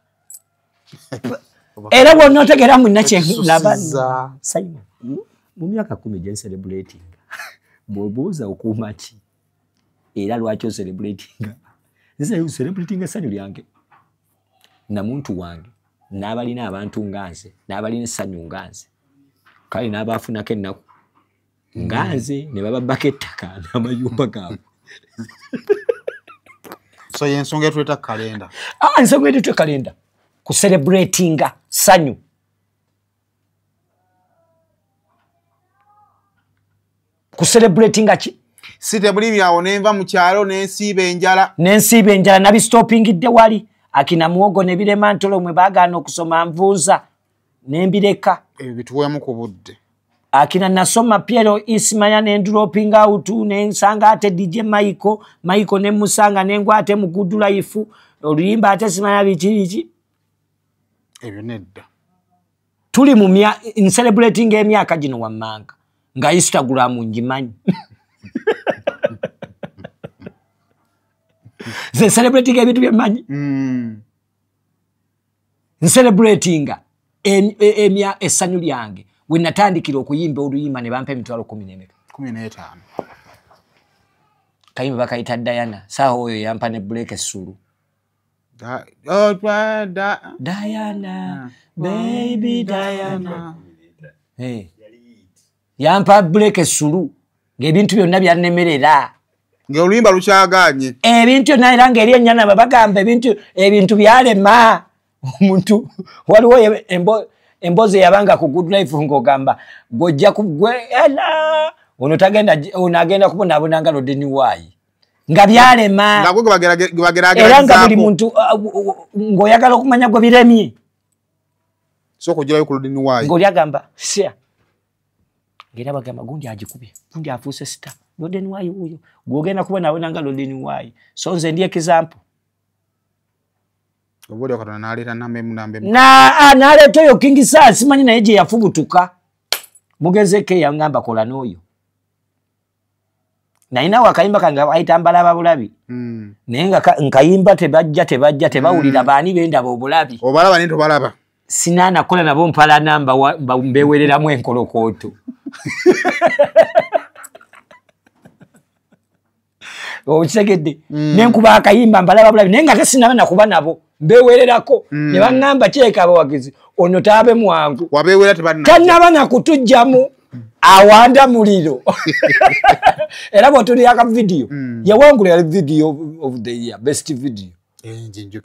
era bwonna otegera mulina kyenkulaba sayimu mu myaka 10 gyenserebulatinga bw'obuuza okuuma ki era lwaki oserebulatinga nserebulatinga essanyu lyange namuntu wange n'abalina abantu nga nze n'abalina essanyu nga nze kale n'abaafunako ennaku nga nze ne bababbako ettaka n'amayumba gaabwe so yensonga etuleta kalenda ensonga etuleta kalenda kuserebulatinga ssanyu kuserebulatinga ki sitebuli byawo nenva mu kyalo n'ensiiba enjala nabistopingidde wali akina muwogo ne birema ntolo mwe baagaana okusoma nvuuza nembireka ebyo bituwemu ku budde akina nasoma Piero Ismaya n'endroping out n'ensanga ate DJ Michael ne musanga n'engwa ate mu Good Life oluyimba ate simanya biki ebyo nedda tuli mu celebrating emyaka gino wammanga nga Instagram ngimanyi ze celebrating ebintu byemanyi celebrating essanyu lyange we natandikira okuyimba oluyimba ne bampa emitwalo 15 kayimba bakayita Diana saawa oyo yampa ne Blake Sulu Diana baby Diana yampa Blake Sulu ng'ebintu byonna byannemerera ng'oluyimba lukyaganye ebintu byonna era ng'eri ennyana bagamba ebintu byalema omuntu waliwo embozi yabanga ku Good Life ng'ogamba gojja kugwe ono agenda kubonabonanga Lodeni Wayi nga byalema era nga buli muntu ng'oyagala okumanya gwe biremye so kujirayo ku Lodeni Wayi ng'oli agamba sia ngera bagamba gundi agikubye gundi afuuse sita Lodeni Wayi huyo gwogenda kubonabonanga Lodeni Wayi so nze ndi example obuli okatona naleta nambe naleta oyo King Sir simanyi naye gye yafubutuka mugezeke yangamba kola n'oyo nalina wakayimba kange ayita Mbalaba Bulabi naye nga nkayimba tebajja tebawulira baani bendaba obulabi obalaba nento balaba sinana kola nabo mpala namba mbewereramu enkolokooto okitegedde nenkuba akayimba Mbalaba Bulabi naye nga sinaba nakuba nabo mbewererako ne baŋŋamba kireka abawagizi ono taabe mwangu tannaba nakutujjamu awanda muliro era bwotuli aka video yawangula ya video of the year best video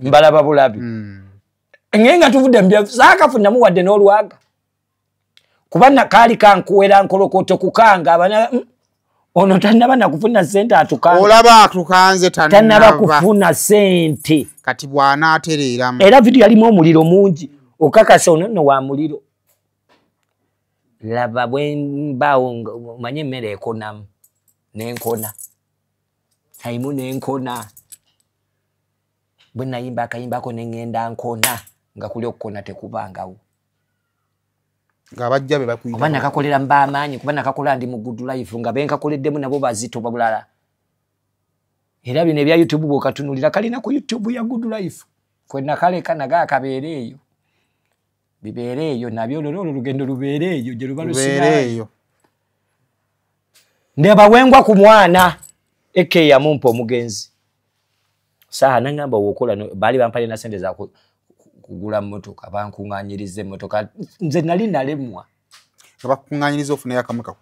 Mbalaba Bulabi ngenga tuvudde mbya saakafunamu wadde n'olwaga kubana kaali kankuwera nkolokoto kukanga abana ono tannaba nakufuna sente atukanga olaba atukanze tannaba kufuna sente kati bwana atereramu era video yalimu omuliro mungi okakasa ono no wa muliro laba bwembawo manye emmere ekonamu n'enkona haimu n'enkona bwe nayimba akayimbako neŋŋenda nkona nga kuli okukona tekubangawo nga bajja be bakuyita kuba nakakolera mbamaanyi kuba nakakola ndi mu Good Life nga benkakoleddemu nabo bazito babulala era bino ebya YouTube bwokatunulira kalina ku YouTube ya Good Life kwena kaleka naga akabeereeyo bibeereeyo nabyo lolo lugendo lubeereeyo gye luba lubeereeyo ndeba wengwa ku mwana ekeya mumpo omugenzi saa nangamba wokola bali bampale na sente za kugula motoka bankuŋŋanyirize motoka nze nali nalemwa bakuŋŋanyiriza ofuna yakamuka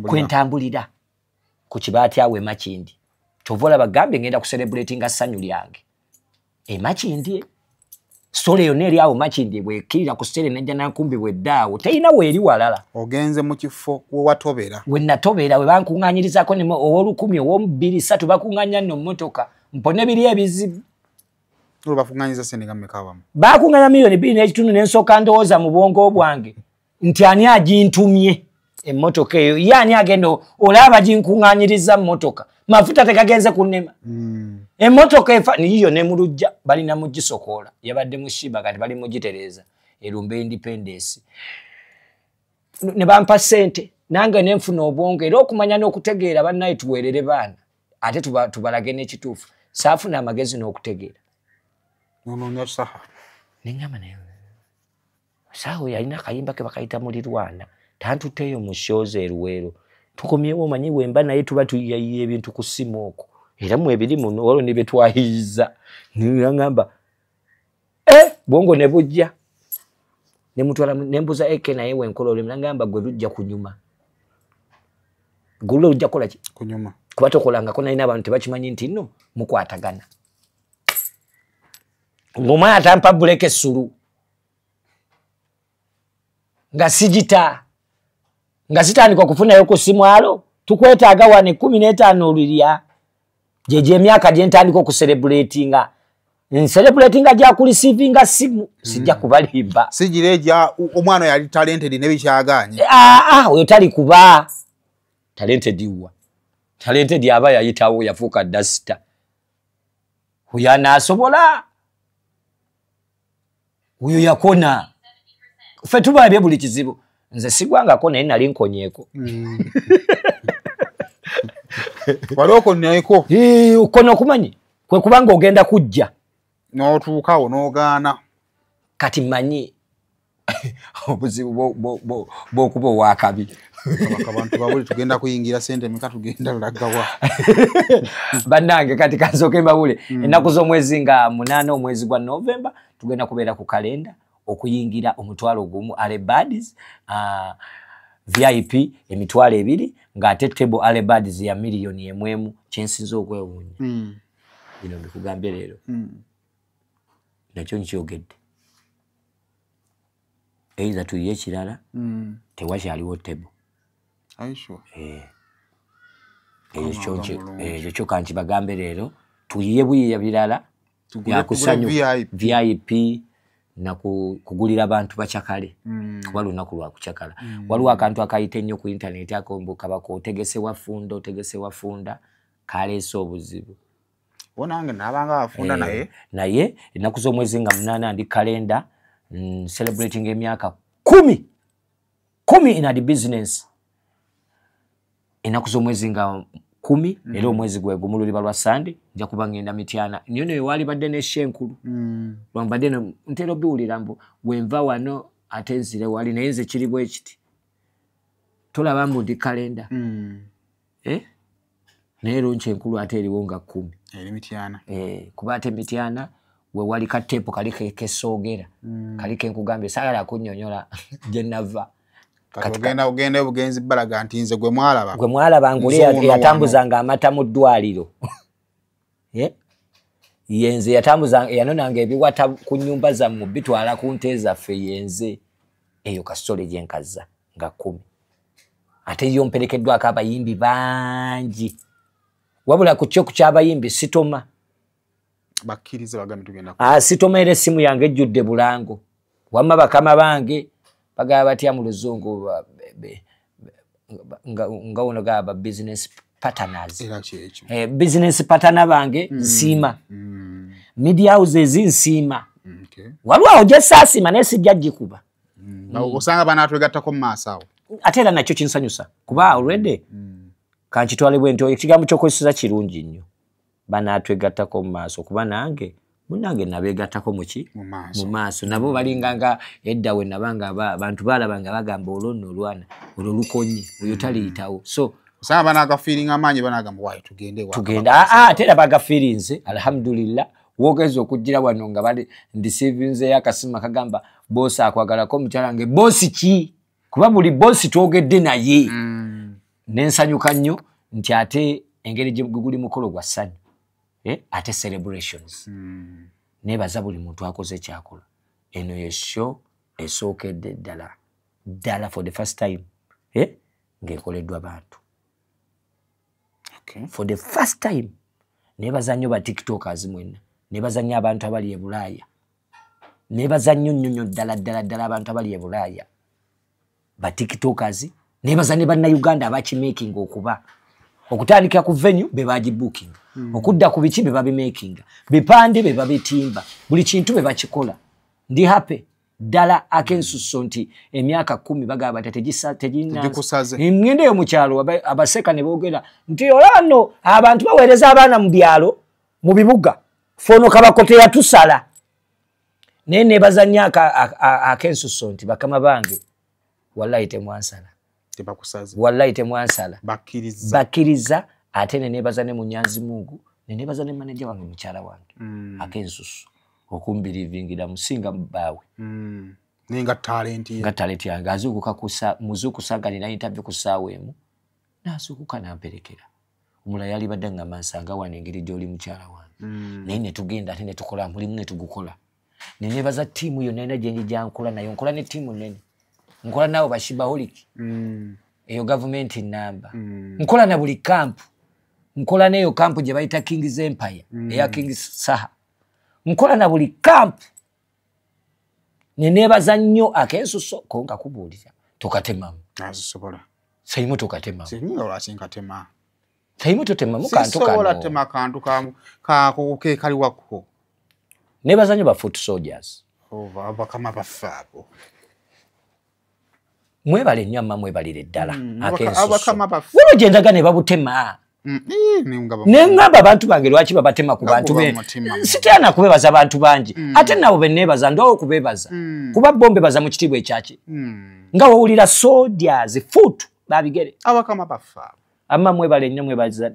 kwentambulira ku kibaati awe Makindi tovola bagambe ngenda ku celebrating assanyu lyange Makindi story yonna eri awo Makindi bwekirira ku stere najja nankumbi bweddaawo teyina weeri walala ogenze mu kifo watobera we natobera we bankuŋŋanyirizako ow'olukumi ow'omubiri ssatu bakuŋŋanya nno mmotoka mpone biri ebizibu bakuŋŋanyiza sente nga mmekawamu bakuŋŋanya miliyoni 2.5 n'ensooka ndowooza mu bwongo bwange nti ani agintumye emmotoka eyo ye ani agenda olaba ginkuŋŋanyiriza mmotoka mafuta tekagenze kunnema emmotoka yiyo ne mu lujja balina mugisokoola yabadde mu Shiba kati bali mugitereeza erumbe Independence ne bampa sente nange nenfuna obwongo era okumanya n'okutegeera bannaye tuweerere baana ate tubalage n'ekituufu saafuna amagezi n'okutegeera neŋŋamba naye saawe yalina akayimba ke bakayita mulirwana tantuteeyo mu shows eruweero tukomyewo omanyi wemba naye tuba tuyayiya ebintu ku ssimu okwo era mu ebiri muno waliwo ne betwayiiza neŋŋamba bwongo ne bujja nemutwala nembuza eke naye wenkola olemu nangamba gwe lujja kunyuma gulo lujja kola ki kunyuma kuba tokolangako naye n'abantu tebakimanyi nti nno mukwatagana ng'omwana atampa buleke sulu nga sigita nga sitandika okufunayo ku simwalo tukwetaaga wane 15 olulya gye emyaka gye ntandika okucelebratinga ncelebratinga gya kulisivinga simu sijja kubalimba sigireja omwana yali talented nebikyaganye oyo tali kuba talented wa talented yaba yayitawo yafuuka dasta oyo anaasobola oyo yakona ffe tubalabye buli kizibu nze sigwangako naye nali nkonyeeko wali okonyeeko okona okumanyi kwe kubanga ogenda kujja n'otuukawo n'ogaana kati manyi obuzibu bw'okuba owakabi abantu babuli tugenda kuyingira sente meka tugenda lulagawa bannange kati kansooke mbabule ennaku z'omwezi nga 8 omwezi gwa November tugenda kubeera ku kalenda okuyingira omutwalo gumu Alebads VIP emitwalo 2 ng'ate table Alebads ya miliyoni 1 kyensinza okwewuunya bino mbikugambye leero nakyo nkyogedde eiza tuyiye ekirala tewakyaliwo table ekyo kyokka nkibagambe leero tuyiye buyiya birala byakusanyu VIP na kugulira abantu bakyakale kuba lunaku lwa kukyakala waliwo akantu akayita ennyo ku internet akombuka bako otegese wafunda kaleese obuzibu Onange nabanga afunda naye ennaku z'omwezi nga 8 ndi kalenda celebrating emyaka 10 in the business. Ennaku z'omwezi nga 10 era omwezi gwe gumululiba lwa Sunday nja kuba ngenda Mityana. Nyo wali badde ne shenkulu. Lwambadde ntero biwulira mbu wenva wano atenzire wali naye nze kiri bwe kiti. Tolaba mbu ndi kalenda. Naye lonche enkulu ate eriwo nga 10. Eri Mityana. Kuba ate Mityana we wali katepo kali kesoogera. Kali kenkugambye saagala kunnyonnyola gye nava. Ogenda obugenzi balaga nti nze gwe mwalaba. Gwe mwalaba nguli yatambuzanga amata mu ddwaliro. Yenze yatambuzanga yanonanga ebiwata ku nnyumba zammwe bitwala ku nte zaffe yenze. Eyo kasole gye nkaza nga 10. Ate yo mperekeddwako abayimbi bangi. Wabula ku kyo ky'abayimbi sitoma. Bakkiriza bagambe tugenda. Sitoma era essimu yange ejjudde bulango. Wamma bakama bange bagaba batya mu luzungu nga uno gaba business partners. Business partner bange nsiima. Media houses nsiima. Walwa oje sasima nesijja gikuba. Osanga banatwegattako mu maaso awo. Ate era nakyo kinsanyusa kuba already kankitwale bwento ekigambo ky'okozesa kirungi nnyo. Banatwegattako mu maaso kuba nange munange nabegattako mu maaso nabo balinganga edda we nabanga abantu balabanga bagamba olonno olwana olulukonyi oyo taliyitawo. So osanga banaga feeling amanyi banagamba wayi tugenda ate era baga feelings alhamdulillah wogeza okujira wano nga bali ndisivinze yakasima kagamba boss akwagalako mukyala nge boss ki kuba buli boss twogedde naye nensanyuka nnyo nti ate engeri gye guli mukolo gwa ssanyu ate celebrations nebaza buli muntu akoze kyakola. Eno ye show esookedde ddala for the first time ng'ekoleddwa bantu. For the first time nebaza nnyo ba tiktokers mwenna, nebaza nnyo abantu abali e Bulaaya, nebaza nnyo ddala abantu abali e Bulaaya ba tiktokers, nebaza ne bannayuganda abakimaking okuba okutandika ku venue be bagibooking, okudda ku biki be babimaking, bipande be babitimba, buli kintu be bakikola. Ndi happy ddala akensuso nti emyaka 10 bagaba tegikusaze. Ngende yo mu kyalo abaseka ne boogera nti olano abantu baweereza abaana mu byalo mu bibuga fono kabakote yatusala. Nene bazanyaka akensuso nti bakama bange wallahi temwansala. Wallahi temwansala. Bakiriza ate ne nebazane mu Nyanzi Mungu ne nebazane manager wange mukyala wange akensuso okumbirivingira musinga mbawe ninga talent yange azukuka muzuku sagalira interview ku saawemu nasukuka namperekera omula yali badde nga mansanga wanengeri gyoli mukyala wange naye ne tugenda ate ne tukola mulimu ne tugukola ne nebaza tiimu yo nene gye njija nkola nayo nkola ne tiimu nene nkola nawo bashibaholic eyo government namba nkola na buli camp nkola neyo camp gye bayita King's Empire eya King Saha nkola na buli camp nenebaza nnyo akensuso konga kubuulira tokatemamu nazisobola sayimo tokatemamu singa olasinkatema sayimo totemamu kantu kano sobola tema kantu kako ke kali wako nebaza nnyo ba foot soldiers abakama bafabo mwebale nnyo amma mwebalire ddala akensuso abakama bafabo wano gyendaga ne babutema nengamba abantu bange lwaki babatema ku bantu be sitana kubebaza abantu bangi ate nabo benebaza ndo kubebaza kuba bombe baza mu kitibwe ekyaki nga wawulira soldiers foot babigere abakama bafa amma mwebale nnyo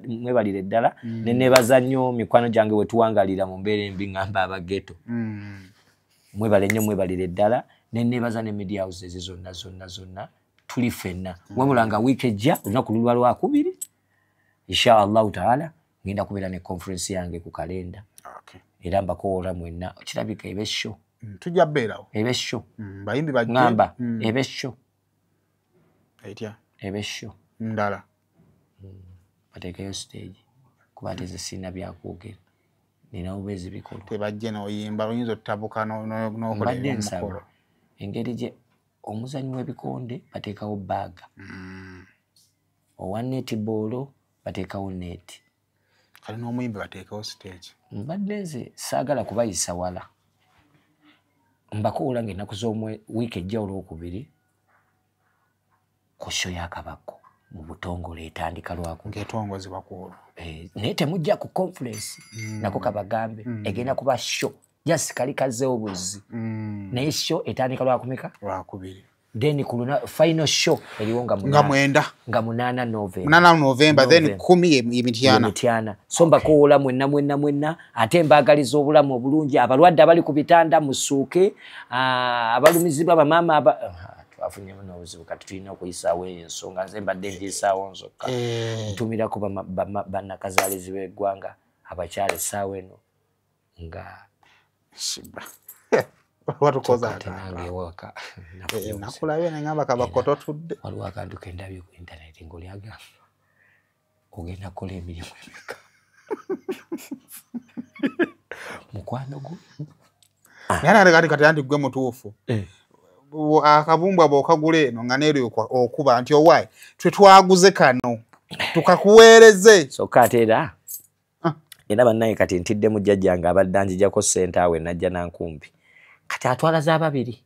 mwebalire ddala nenebaza nnyo mikwano gyange wetuwangalira mu mbeera embi ngamba abageto mwebale nnyo mwebalire ddala nenebaza ne media houses zonna tuli fenna wabulanga week ejja olunaku lulwa lwakubiri insha Allah taala ngenda kubeera ne conference yange ku kalenda. Era mbakoola mwenna kirabika ebesho tujja beerawo ebesho bayimbi bajje ngamba ebesho etya ebesho ndala bateekayo stage kuba teze sina byakwogera nina obezi bikolo tebajje n'oyimba oyinza ottabuka n'okola emukolo engeri gye omuzanyi w'ebikonde bateekawo baaga owa netball bateekawo net kali n'omuyimbi bateekawo stage. Mbadde nze saagala kubayisa wala. Mbakuula ng'ennaku z'omwe wiiki ejja olwokubiri ku show ya Kabako mu butongole etandika lwako. Ng'etongozebwa ku olwo. Naye temujja ku conference nako kabagambe egenda kuba show just kali kazzeewo buzzi. Naye show etandika lwakumeka? Lwakubiri. Then kuluna final show eliwo nga mwenda. Nga 8 November. 8 November then 10 Emityana. So mbakuula mwenna ate mbaagaliza obulamu obulungi abalwadde abali ku bitanda musuuke abalumizibwa bamaama twafunye n'obuzibu kati tulina okuyisaawo ensonga nze mbadde njisaawo nzokka. Ntumirako bannakazaalizi b'eggwanga abakyala essaawa eno nga shiba. Watukoza nange waka nakulayo nengamba Kabakoto tudde waliwo akantu kendabye ku internet ng'oli agamba ogenda kukola emirimu emeka mukwano gwo yana kati anti gwe mutuufu akabumbwa bw'okagula eno nga neeryo okuba nti owaayi twe twaguze kano tukakuweereze sokka ate era bannaye kati ntidde mu jjajjange abadde anjijjako ssente awe najja nankumbi kati atwala za babiri.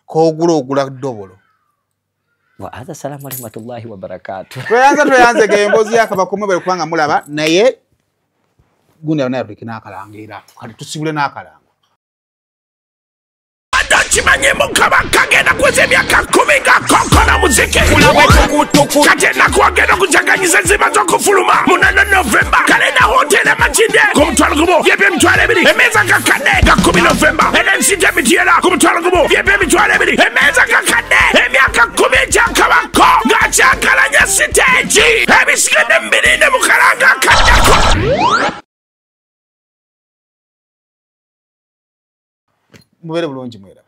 Ogula ddobolo. Assalamu alaykum warahmatullahi wabarakatuh. Tweyanze gemboozi ya Kabaka mwe kubanga mulaba naye gundi naye abiki n'akalangira. Kati tusibule n'akalango. Kimanye Kabaka agenda kuweza emyaka 10 ng'akonkona muziki. Kati nakwagenda okujaganyiza enzimba z'okufuluma. 8 Novemba kalenda hoteli Makindye ku mutwalo gumu byebyo emitwalo 2 emmeeza kakadde nga 10 Novemba NNCT Emityana ku mutwalo gumu byebyo emitwalo 2 emmeeza kakadde emyaka 10 gya Kabaka ng'akyankalanya siteegi ebisigadde 2 ne mukalanga akaddako. Mubere bulungi mwera.